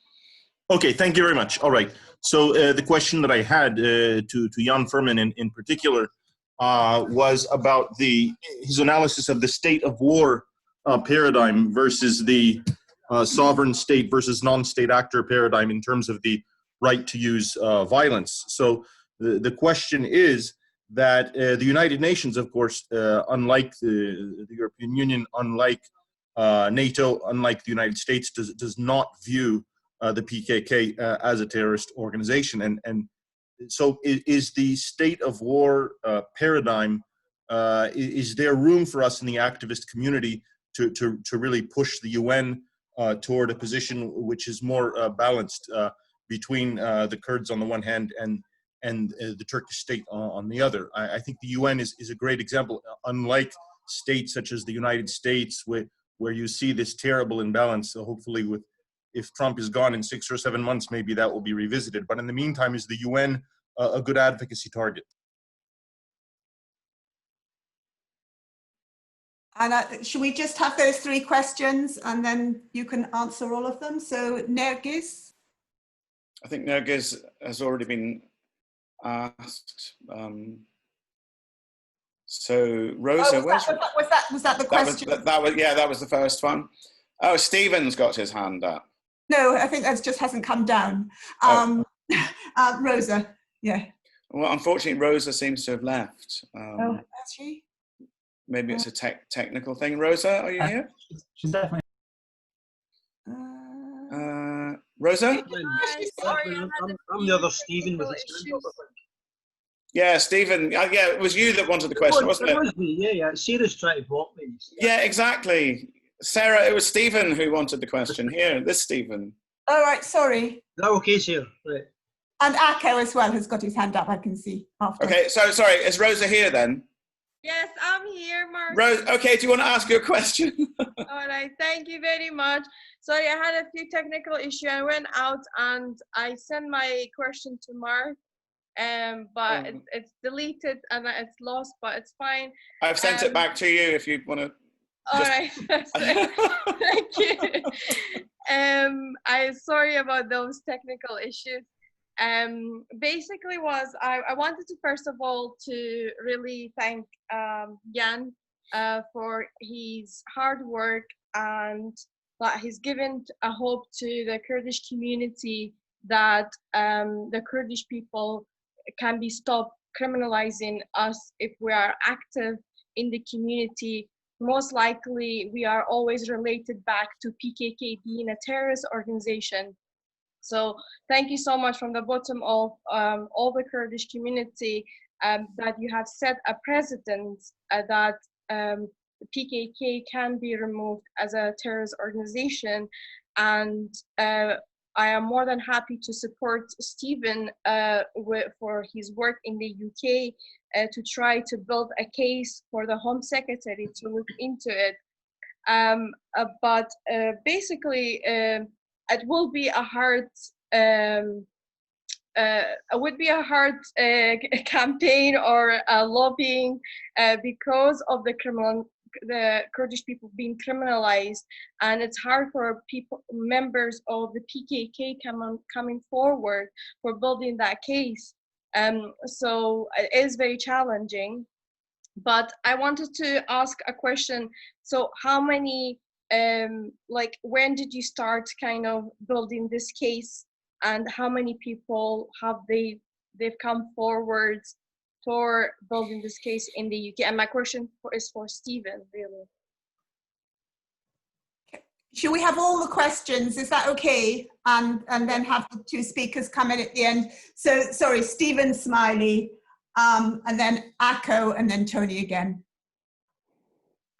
Speaker 10: Okay, thank you very much. All right. So the question that I had to Jan Firman in particular was about his analysis of the state of war paradigm versus the sovereign state versus non-state actor paradigm in terms of the right to use violence. So the question is that the United Nations, of course, unlike the European Union, unlike NATO, unlike the United States, does not view the PKK as a terrorist organization. And so is the state of war paradigm, is there room for us in the activist community to really push the UN toward a position which is more balanced between the Kurds on the one hand and the Turkish state on the other? I think the UN is a great example, unlike states such as the United States, where you see this terrible imbalance. So hopefully if Trump is gone in 6 or 7 months, maybe that will be revisited. But in the meantime, is the UN a good advocacy target?
Speaker 1: And should we just have those 3 questions and then you can answer all of them? So Nergis?
Speaker 2: I think Nergis has already been asked. So Rosa,
Speaker 1: was that the question?
Speaker 2: That was the first one. Oh, Stephen's got his hand up.
Speaker 1: No, I think that just hasn't come down. Rosa, yeah.
Speaker 2: Well, unfortunately, Rosa seems to have left.
Speaker 1: Oh, has she?
Speaker 2: Maybe it's a technical thing. Rosa, are you here?
Speaker 5: She's definitely.
Speaker 2: Rosa?
Speaker 11: Sorry, I'm the other Stephen with his hand up.
Speaker 2: Yeah, Stephen. Yeah, it was you that wanted the question, wasn't it?
Speaker 11: It was me. Yeah. Sarah's trying to block me.
Speaker 2: Yeah, exactly. Sarah, it was Stephen who wanted the question. Here, this Stephen.
Speaker 1: All right, sorry.
Speaker 11: No, okay, Sarah. Right.
Speaker 1: And Akko as well has got his hand up, I can see. After.
Speaker 2: Okay, so sorry, is Rosa here then?
Speaker 12: Yes, I'm here, Mark.
Speaker 2: Rose, okay, do you want to ask your question?
Speaker 12: All right, thank you very much. Sorry, I had a few technical issues. I went out and I sent my question to Mark, but it's deleted and it's lost, but it's fine.
Speaker 2: I've sent it back to you if you want to.
Speaker 12: All right, thank you. I'm sorry about those technical issues. Basically I wanted to first of all to really thank Jan for his hard work and that he's given a hope to the Kurdish community that the Kurdish people can be stopped criminalizing us if we are active in the community. Most likely we are always related back to PKK being a terrorist organization. So thank you so much from the bottom of all the Kurdish community that you have set a precedent that the PKK can be removed as a terrorist organization. And I am more than happy to support Stephen for his work in the UK to try to build a case for the Home Secretary to look into it. But basically, it will be a hard, campaign or lobbying because of the Kurdish people being criminalized, and it's hard for members of the PKK coming forward for building that case. So it is very challenging. But I wanted to ask a question. So how many, when did you start kind of building this case, and how many people have they've come forward for building this case in the UK? And my question is for Stephen, really.
Speaker 1: Should we have all the questions? Is that okay? And then have the two speakers come in at the end. So, sorry, Stephen Smiley, and then Akko, and then Tony again.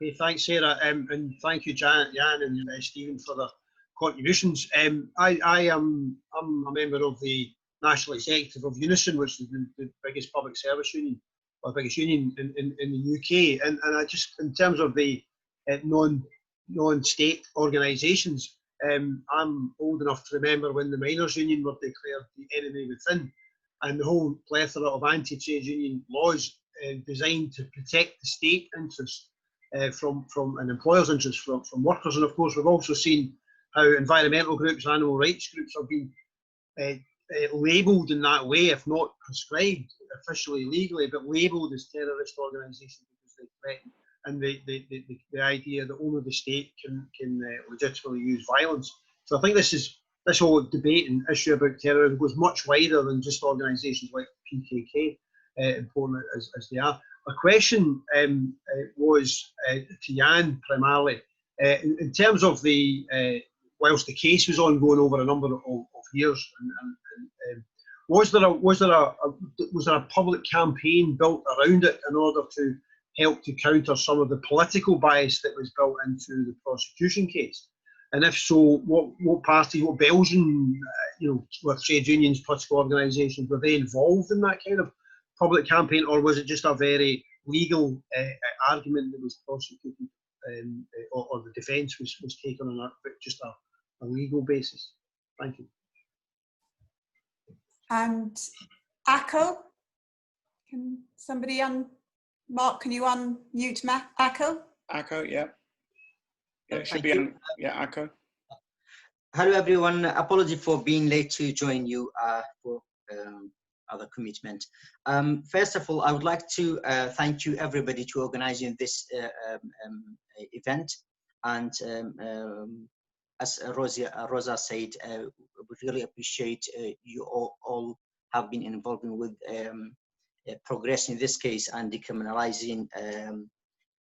Speaker 11: Okay, thanks, Sarah, and thank you, Jan and Stephen, for the contributions. I'm a member of the National Executive of Unison, which is the biggest public service union, or biggest union in the UK. And I just, in terms of the non-state organisations, I'm old enough to remember when the miners' union were declared the enemy within, and the whole plethora of anti-trade union laws designed to protect the state interest from an employer's interest from workers. And of course, we've also seen how environmental groups, animal rights groups have been labelled in that way, if not prescribed officially legally, but labelled as terrorist organisations because they threaten, and the idea that only the state can legitimately use violence. So I think this whole debate and issue about terrorism goes much wider than just organisations like PKK, important as they are. My question was to Jan primarily, in terms of the whilst the case was ongoing over a number of years, was there a public campaign built around it in order to help to counter some of the political bias that was built into the prosecution case? And if so, what party, what Belgian, with trade unions, political organisations, were they involved in that kind of public campaign, or was it just a very legal argument that was prosecuted, or the defence was taken on just a legal basis? Thank you.
Speaker 1: And Akko, can somebody Mark, can you unmute Akko?
Speaker 2: Akko, yeah. Yeah, it should be on, yeah, Akko.
Speaker 13: Hello everyone, apology for being late to join you for other commitment. First of all, I would like to thank you everybody to organizing this event. And as Rosa said, we really appreciate you all have been involved with progressing this case and decriminalizing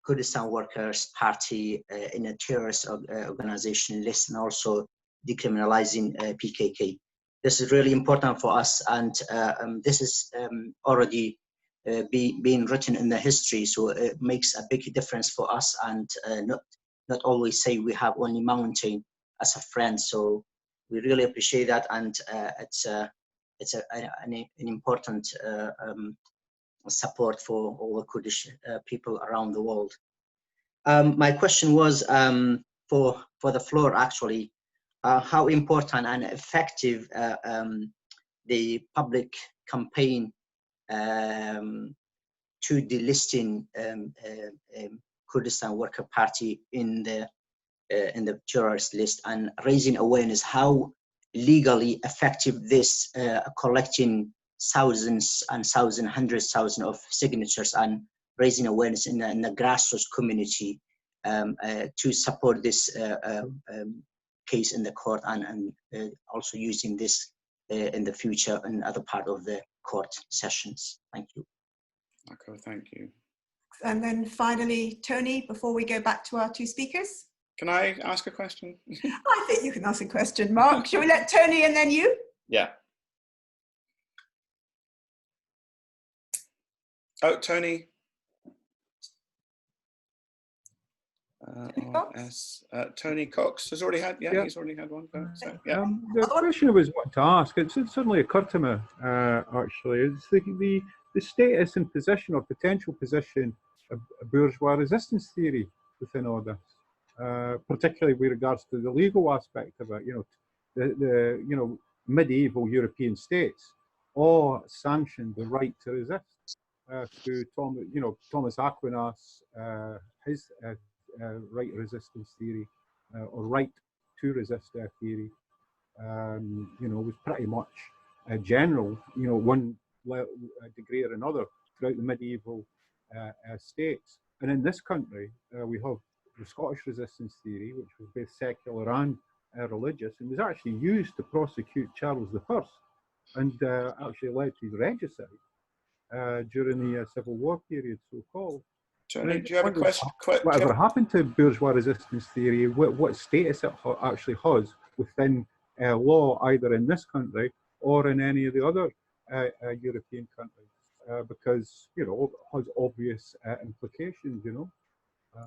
Speaker 13: Kurdistan Workers' Party in a terrorist organization list, and also decriminalizing PKK. This is really important for us, and this is already being written in the history. So it makes a big difference for us, and not always say we have only mountain as a friend. So we really appreciate that, and it's an important support for all the Kurdish people around the world. My question was for the floor, actually, how important and effective the public campaign to delisting Kurdistan Worker Party in the terrorist list, and raising awareness how legally effective this collecting thousands and thousands, hundreds of thousands of signatures and raising awareness in the grassroots community to support this case in the court, and also using this in the future in other part of the court sessions. Thank you.
Speaker 2: Okay, thank you.
Speaker 1: And then finally, Tony, before we go back to our two speakers.
Speaker 2: Can I ask a question?
Speaker 1: I think you can ask a question, Mark. Shall we let Tony and then you?
Speaker 2: Yeah. Oh, Tony. Tony Cox has already had, he's already had one go. So, yeah.
Speaker 8: The question I was wanting to ask, it suddenly occurred to me, actually, is the status and position or potential position of bourgeois resistance theory within all this, particularly with regards to the legal aspect of it. The medieval European states all sanctioned the right to resist through Thomas Aquinas, his right resistance theory, or right to resist theory, was pretty much general, one degree or another throughout the medieval states. And in this country, we have the Scottish resistance theory, which was both secular and religious, and was actually used to prosecute Charles I, and actually led to regicide during the Civil War period, so-called.
Speaker 2: Tony, do you have a question?
Speaker 8: Whatever happened to bourgeois resistance theory? What status it actually has within law, either in this country or in any of the other European countries? Because it has obvious implications.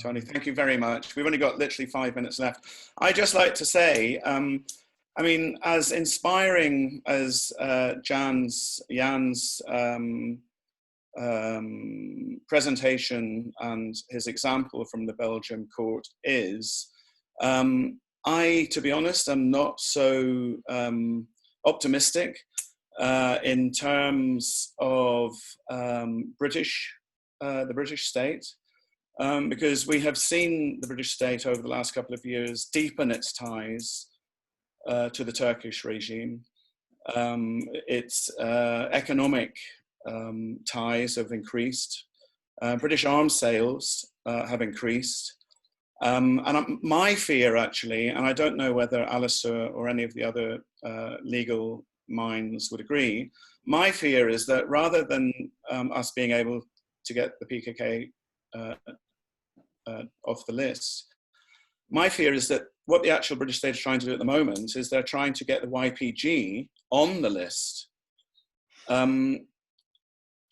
Speaker 2: Tony, thank you very much. We've only got literally 5 minutes left. I'd just like to say, I mean, as inspiring as Jan's presentation and his example from the Belgian court is, I, to be honest, am not so optimistic in terms of the British state, because we have seen the British state over the last couple of years deepen its ties to the Turkish regime. Its economic ties have increased. British arms sales have increased. And my fear, actually, and I don't know whether Alistair or any of the other legal minds would agree, my fear is that rather than us being able to get the PKK off the list, my fear is that what the actual British state is trying to do at the moment is they're trying to get the YPG on the list. And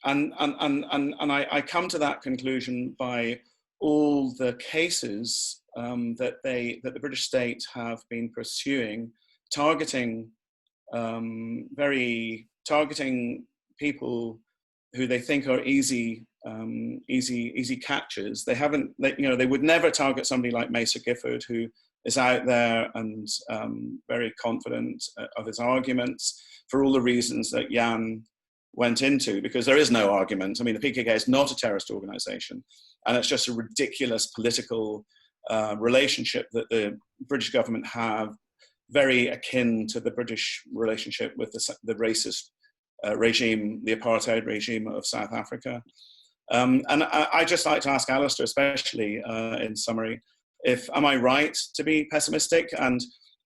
Speaker 2: I come to that conclusion by all the cases that the British state have been pursuing, targeting people who they think are easy catches. They haven't, they would never target somebody like Mesa Gifford, who is out there and very confident of his arguments for all the reasons that Jan went into, because there is no argument. I mean, the PKK is not a terrorist organization, and it's just a ridiculous political relationship that the British government have, very akin to the British relationship with the racist regime, the apartheid regime of South Africa. And I just like to ask Alistair, especially in summary, am I right to be pessimistic? And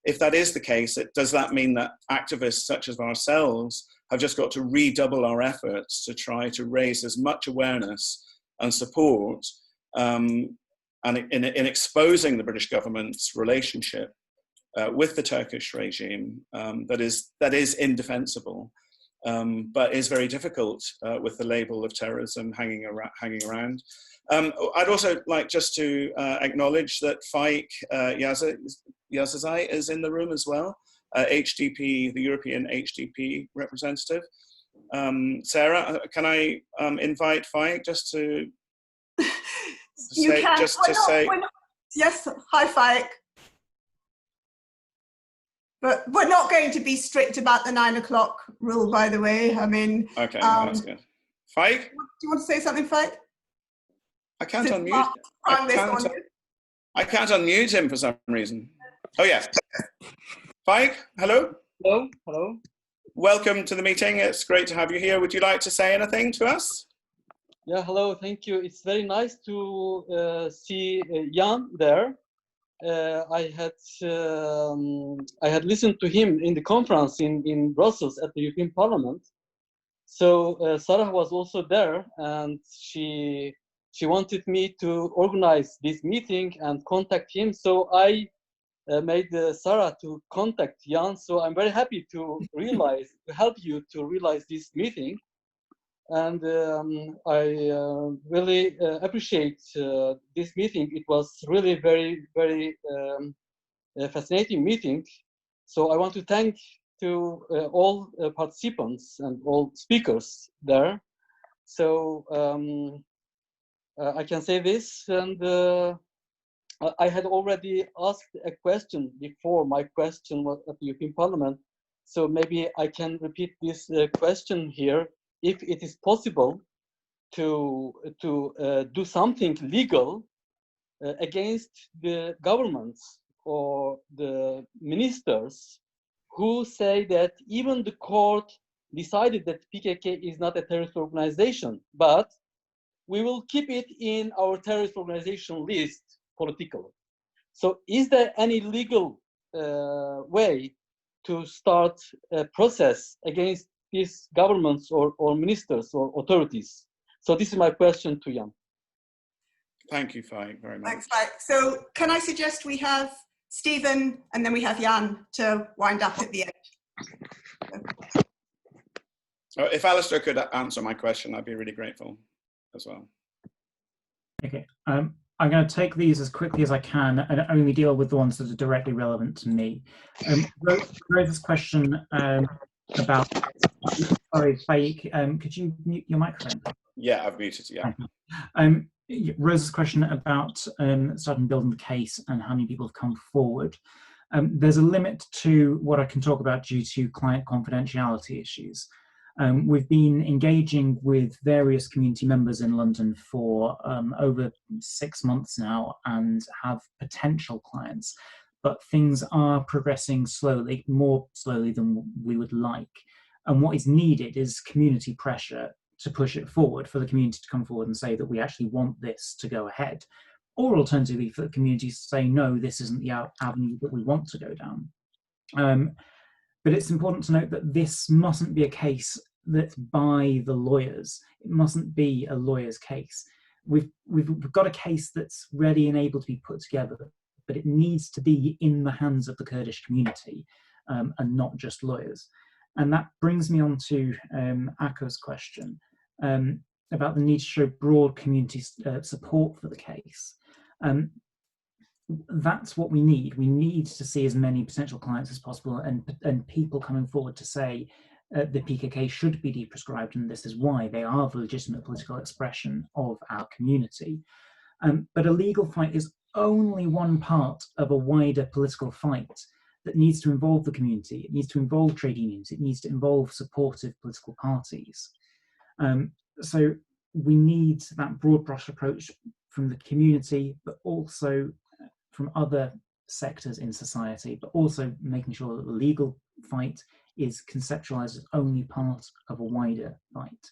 Speaker 2: if that is the case, does that mean that activists such as ourselves have just got to redouble our efforts to try to raise as much awareness and support and in exposing the British government's relationship with the Turkish regime that is indefensible, but is very difficult with the label of terrorism hanging around. I'd also like just to acknowledge that Faik Yazazai is in the room as well, HDP, the European HDP representative. Sarah, can I invite Faik just to
Speaker 1: you
Speaker 2: say,
Speaker 1: can.
Speaker 2: just to say?
Speaker 1: Yes, hi Faik. But we're not going to be strict about the 9 o'clock rule, by the way. I mean,
Speaker 2: okay, that's good. Faik?
Speaker 1: Do you want to say something, Faik?
Speaker 2: I can't unmute. I can't unmute him for some reason. Oh yeah. Faik, hello.
Speaker 14: Hello. Hello.
Speaker 2: Welcome to the meeting. It's great to have you here. Would you like to say anything to us?
Speaker 14: Yeah. Hello. Thank you. It's very nice to see Jan there. I had listened to him in the conference in Brussels at the European Parliament. So Sarah was also there, and she wanted me to organize this meeting and contact him. So I made Sarah to contact Jan. So I'm very happy to help you to realize this meeting. And I really appreciate this meeting. It was really very, very fascinating meeting. So I want to thank to all participants and all speakers there. So I can say this, and I had already asked a question before. My question was at the European Parliament. So maybe I can repeat this question here. If it is possible to do something legal against the governments or the ministers who say that even the court decided that PKK is not a terrorist organization, but we will keep it in our terrorist organization list politically. So is there any legal way to start a process against these governments or ministers or authorities? So this is my question to Jan.
Speaker 2: Thank you, Faik, very much.
Speaker 1: Thanks, Faik. So can I suggest we have Stephen and then we have Jan to wind up at the end?
Speaker 2: If Alistair could answer my question, I'd be really grateful as well.
Speaker 5: Okay, I'm going to take these as quickly as I can and only deal with the ones that are directly relevant to me. Rose's question about, sorry, Faik, could you mute your microphone?
Speaker 2: Yeah, I've muted, yeah.
Speaker 5: Rose's question about starting building the case and how many people have come forward. There's a limit to what I can talk about due to client confidentiality issues. We've been engaging with various community members in London for over 6 months now and have potential clients, but things are progressing slowly, more slowly than we would like. And what is needed is community pressure to push it forward, for the community to come forward and say that we actually want this to go ahead. Or alternatively, for the community to say, no, this isn't the avenue that we want to go down. But it's important to note that this mustn't be a case that's by the lawyers. It mustn't be a lawyer's case. We've got a case that's ready and able to be put together, but it needs to be in the hands of the Kurdish community and not just lawyers. And that brings me on to Akko's question about the need to show broad community support for the case. That's what we need. We need to see as many potential clients as possible and people coming forward to say the PKK should be deprescribed and this is why. They are the legitimate political expression of our community. But a legal fight is only one part of a wider political fight that needs to involve the community. It needs to involve trade unions. It needs to involve supportive political parties. So we need that broad brush approach from the community, but also from other sectors in society, but also making sure that the legal fight is conceptualized as only part of a wider fight.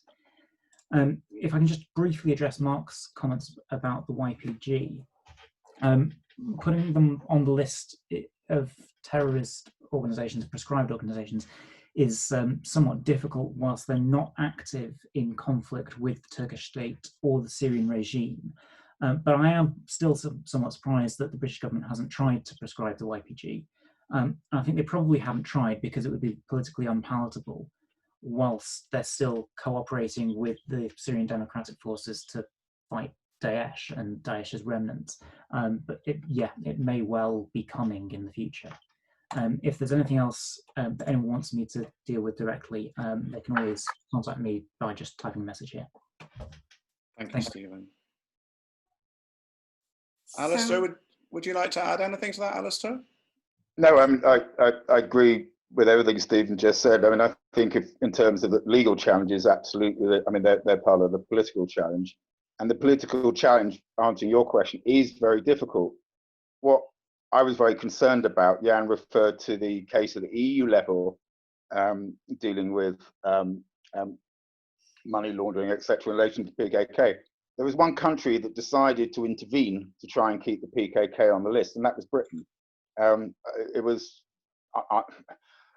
Speaker 5: If I can just briefly address Mark's comments about the YPG, putting them on the list of terrorist organizations, prescribed organizations, is somewhat difficult whilst they're not active in conflict with the Turkish state or the Syrian regime. But I am still somewhat surprised that the British government hasn't tried to prescribe the YPG. I think they probably haven't tried because it would be politically unpalatable. whilst they're still cooperating with the Syrian Democratic Forces to fight Daesh and Daesh's remnants. But it may well be coming in the future. If there's anything else that anyone wants me to deal with directly, they can always contact me by just typing a message here.
Speaker 2: Thank you, Stephen. Alistair, would you like to add anything to that, Alistair?
Speaker 6: No, I agree with everything Stephen just said. I mean, I think in terms of the legal challenges, absolutely. I mean, they're part of the political challenge. And the political challenge, answering your question, is very difficult. What I was very concerned about, Jan referred to the case at the EU level, dealing with money laundering, etc., in relation to PKK. There was one country that decided to intervene to try and keep the PKK on the list, and that was Britain. It was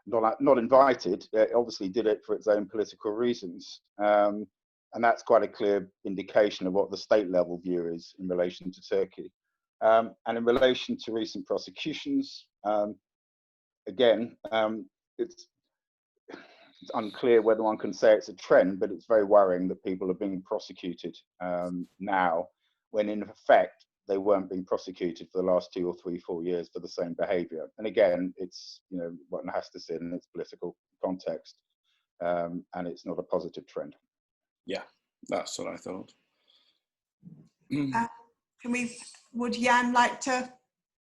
Speaker 6: not invited. It obviously did it for its own political reasons. And that's quite a clear indication of what the state level view is in relation to Turkey. And in relation to recent prosecutions, again, it's unclear whether one can say it's a trend, but it's very worrying that people are being prosecuted now, when in effect they weren't being prosecuted for the last 2 or 3, 4 years for the same behaviour. And again, it's, you know, one has to sit in its political context, and it's not a positive trend.
Speaker 2: Yeah, that's what I thought.
Speaker 1: Would Jan like to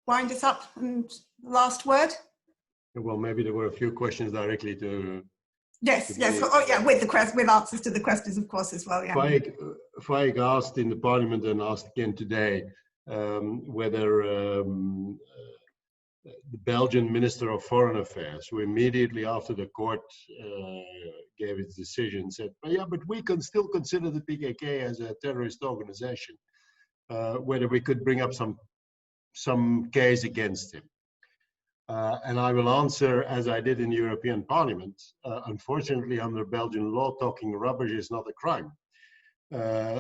Speaker 1: wind us up and last word?
Speaker 4: Well, maybe there were a few questions directly to.
Speaker 1: Yes, yes. Oh, yeah, with answers to the questions, of course, as well. Yeah.
Speaker 4: Faik asked in the Parliament and asked again today whether the Belgian Minister of Foreign Affairs, who immediately after the court gave its decision, said, well, yeah, but we can still consider the PKK as a terrorist organization, whether we could bring up some case against him. And I will answer as I did in the European Parliament. Unfortunately, under Belgian law, talking rubbish is not a crime.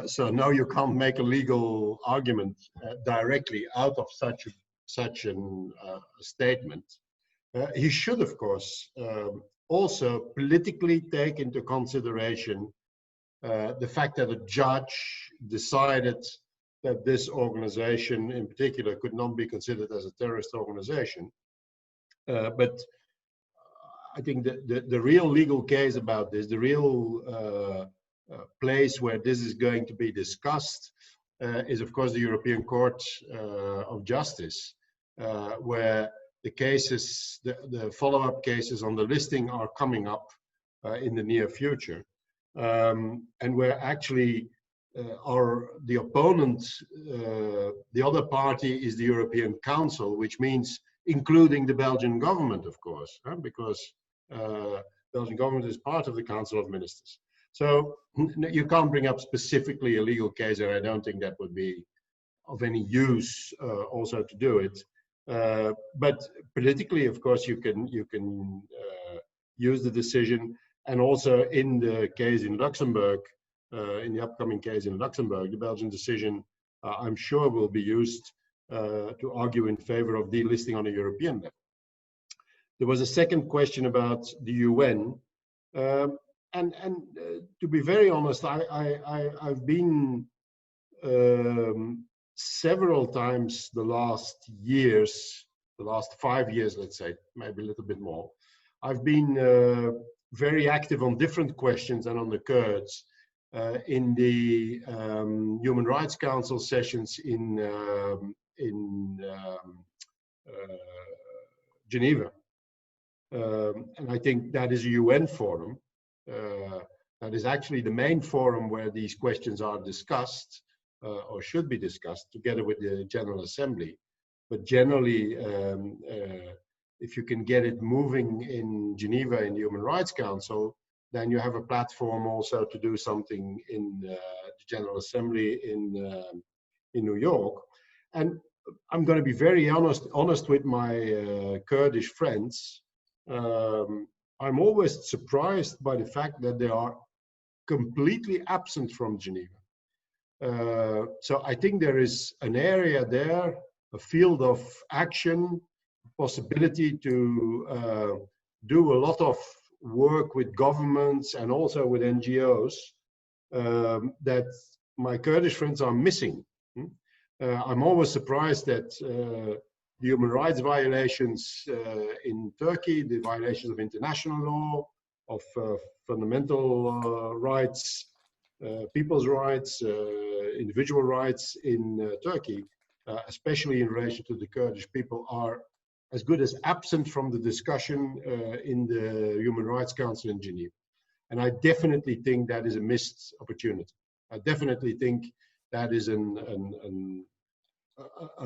Speaker 4: So no, you can't make a legal argument directly out of such a statement. He should, of course, also politically take into consideration the fact that a judge decided that this organization in particular could not be considered as a terrorist organization. But I think the real legal case about this, the real place where this is going to be discussed is, of course, the European Court of Justice, where the cases, the follow-up cases on the listing are coming up in the near future, and where actually the opponent, the other party is the European Council, which means including the Belgian government, of course, because Belgian government is part of the Council of Ministers. So you can't bring up specifically a legal case, and I don't think that would be of any use also to do it. But politically, of course, you can use the decision, and also in the case in Luxembourg, in the upcoming case in Luxembourg, the Belgian decision, I'm sure, will be used to argue in favor of delisting on a European level. There was a second question about the UN. And to be very honest, I've been several times the last years, the last 5 years, let's say, maybe a little bit more. I've been very active on different questions and on the Kurds in the Human Rights Council sessions in Geneva. And I think that is a UN forum. That is actually the main forum where these questions are discussed or should be discussed together with the General Assembly. But generally, if you can get it moving in Geneva in the Human Rights Council, then you have a platform also to do something in the General Assembly in New York. And I'm going to be very honest with my Kurdish friends. I'm always surprised by the fact that they are completely absent from Geneva. So I think there is an area there, a field of action, possibility to do a lot of work with governments and also with NGOs that my Kurdish friends are missing. I'm always surprised that the human rights violations in Turkey, the violations of international law, of fundamental rights, people's rights, individual rights in Turkey, especially in relation to the Kurdish people, are as good as absent from the discussion in the Human Rights Council in Geneva. And I definitely think that is a missed opportunity. I definitely think that is a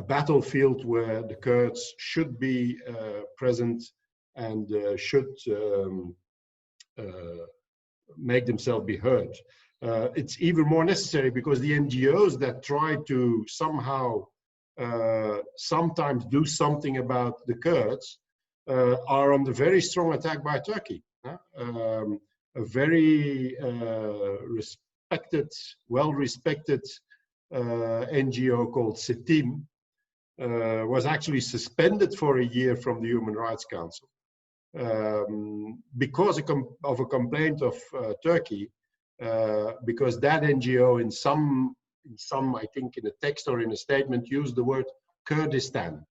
Speaker 4: battlefield where the Kurds should be present and should make themselves be heard. It's even more necessary because the NGOs that try to somehow sometimes do something about the Kurds are under very strong attack by Turkey. A very respected, well-respected NGO called Setim was actually suspended for a year from the Human Rights Council because of a complaint of Turkey, because that NGO in some, I think in a text or in a statement, used the word Kurdistan.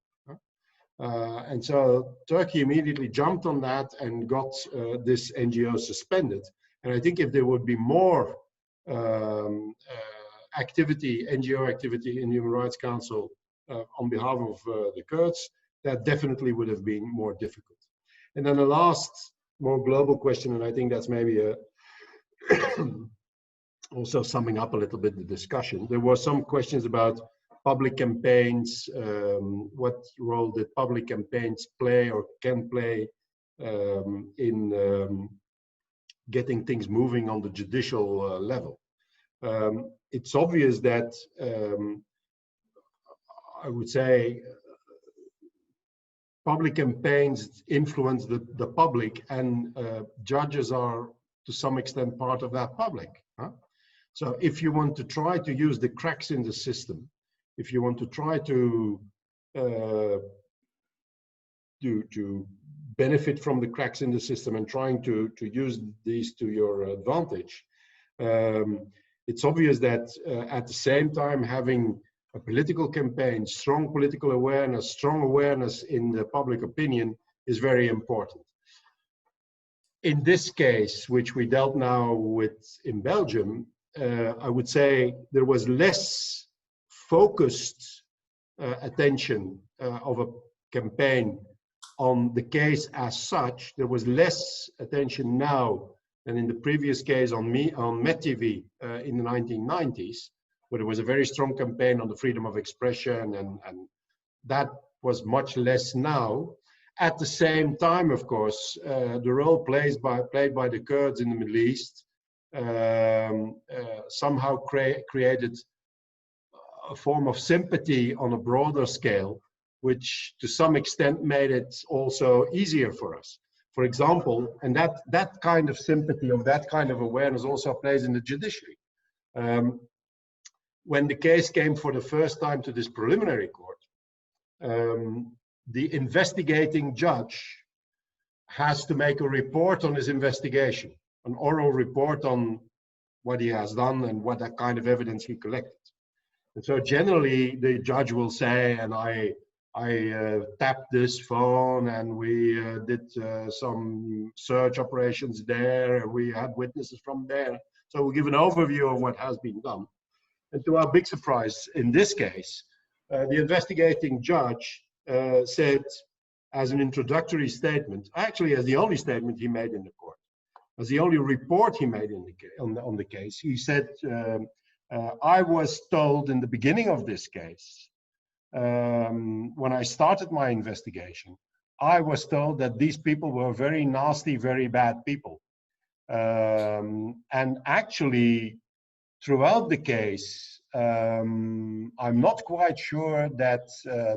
Speaker 4: And so Turkey immediately jumped on that and got this NGO suspended. And I think if there would be more activity, NGO activity in the Human Rights Council on behalf of the Kurds, that definitely would have been more difficult. And then the last, more global question, and I think that's maybe a also summing up a little bit the discussion. There were some questions about public campaigns, what role did public campaigns play or can play in getting things moving on the judicial level. It's obvious that I would say public campaigns influence the public, and judges are to some extent part of that public. So if you want to try to use the cracks in the system, if you want to try to benefit from the cracks in the system and trying to use these to your advantage, it's obvious that at the same time having a political campaign, strong political awareness, strong awareness in the public opinion is very important. In this case, which we dealt now with in Belgium, I would say there was less focused attention of a campaign on the case as such. There was less attention now than in the previous case on MedTV in the 1990s, where there was a very strong campaign on the freedom of expression, and that was much less now. At the same time, of course, the role played by the Kurds in the Middle East somehow created a form of sympathy on a broader scale, which to some extent made it also easier for us. For example, and that kind of sympathy, of that kind of awareness also plays in the judiciary. When the case came for the first time to this preliminary court, the investigating judge has to make a report on his investigation, an oral report on what he has done and what that kind of evidence he collected. And so generally the judge will say, and I tapped this phone and we did some search operations there, and we had witnesses from there. So we'll give an overview of what has been done. And to our big surprise, in this case, the investigating judge said, as an introductory statement, actually as the only statement he made in the court, as the only report he made in on the case, he said, I was told in the beginning of this case, when I started my investigation, I was told that these people were very nasty, very bad people. And actually, throughout the case, I'm not quite sure that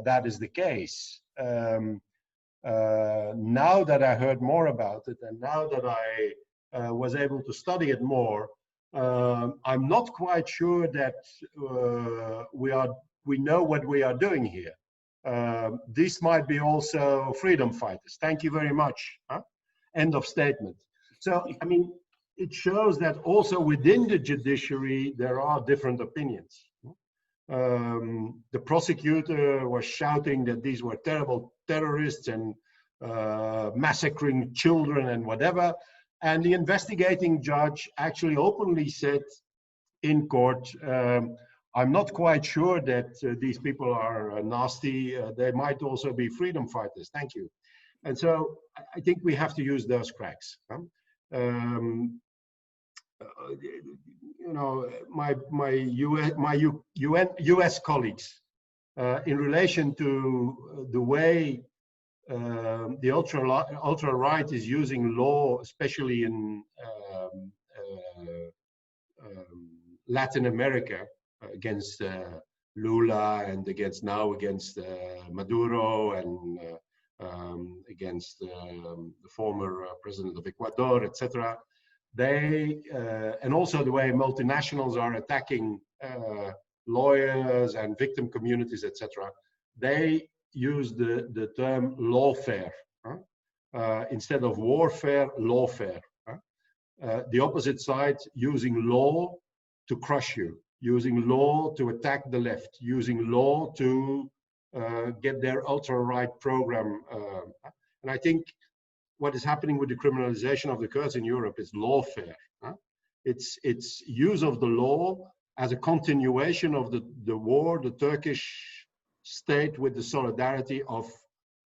Speaker 4: that is the case. Now that I heard more about it, and now that I was able to study it more, I'm not quite sure that we know what we are doing here. These might be also freedom fighters. Thank you very much. End of statement. So, I mean, it shows that also within the judiciary, there are different opinions. The prosecutor was shouting that these were terrible terrorists and massacring children and whatever. And the investigating judge actually openly said in court, I'm not quite sure that these people are nasty. They might also be freedom fighters. Thank you. And so I think we have to use those cracks. You know, my US colleagues, in relation to the way the ultra-right is using law, especially in Latin America, against Lula and against Maduro and against the former president of Ecuador, etc. They and also the way multinationals are attacking lawyers and victim communities, etc. They use the term lawfare instead of warfare, lawfare. The opposite side using law to crush you, using law to attack the left, using law to get their ultra-right program. And I think what is happening with the criminalization of the Kurds in Europe is lawfare. It's use of the law as a continuation of the war the Turkish state with the solidarity of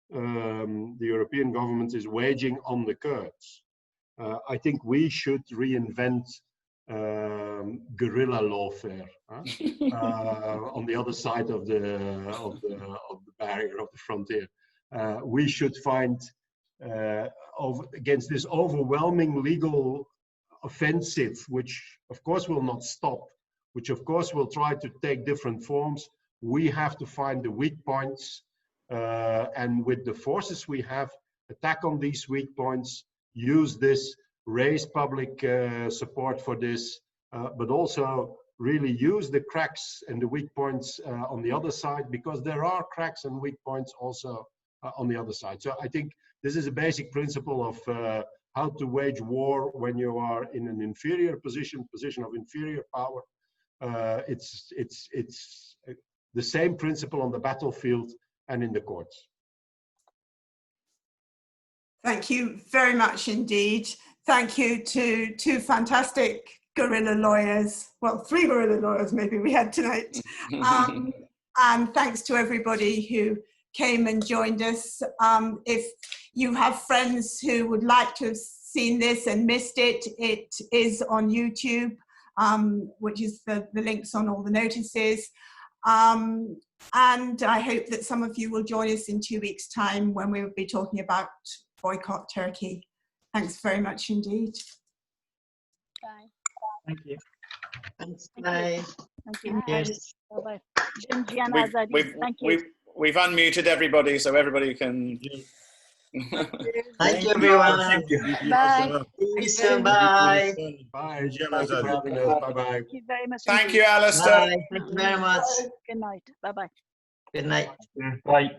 Speaker 4: the European government is waging on the Kurds. I think we should reinvent guerrilla lawfare on the other side of the barrier, of the frontier. We should find against this overwhelming legal offensive, which of course will not stop, which of course will try to take different forms. We have to find the weak points, and with the forces we have, attack on these weak points, use this, raise public support for this, but also really use the cracks and the weak points on the other side, because there are cracks and weak points also on the other side. So I think this is a basic principle of how to wage war when you are in an inferior position of inferior power. It's the same principle on the battlefield and in the courts.
Speaker 1: Thank you very much indeed. Thank you to two fantastic guerrilla lawyers. Well, 3 guerrilla lawyers maybe we had tonight. And thanks to everybody who came and joined us. If you have friends who would like to have seen this and missed it, it is on YouTube, which is the links on all the notices. And I hope that some of you will join us in 2 weeks' time when we will be talking about boycott Turkey. Thanks very much indeed.
Speaker 15: Bye.
Speaker 5: Thank you.
Speaker 13: Thanks. Bye.
Speaker 15: Thank you.
Speaker 13: Yes.
Speaker 15: Bye-bye. Thank you.
Speaker 2: We've unmuted everybody, so everybody can.
Speaker 13: Thank you, everyone.
Speaker 10: Thank you.
Speaker 15: Bye.
Speaker 13: See you soon. Bye.
Speaker 4: Bye.
Speaker 10: Bye.
Speaker 4: Bye-bye.
Speaker 15: Thank you very much.
Speaker 2: Thank you, Alistair.
Speaker 13: Bye. Thank you very much.
Speaker 15: Good night. Bye-bye.
Speaker 13: Good night.
Speaker 14: Bye.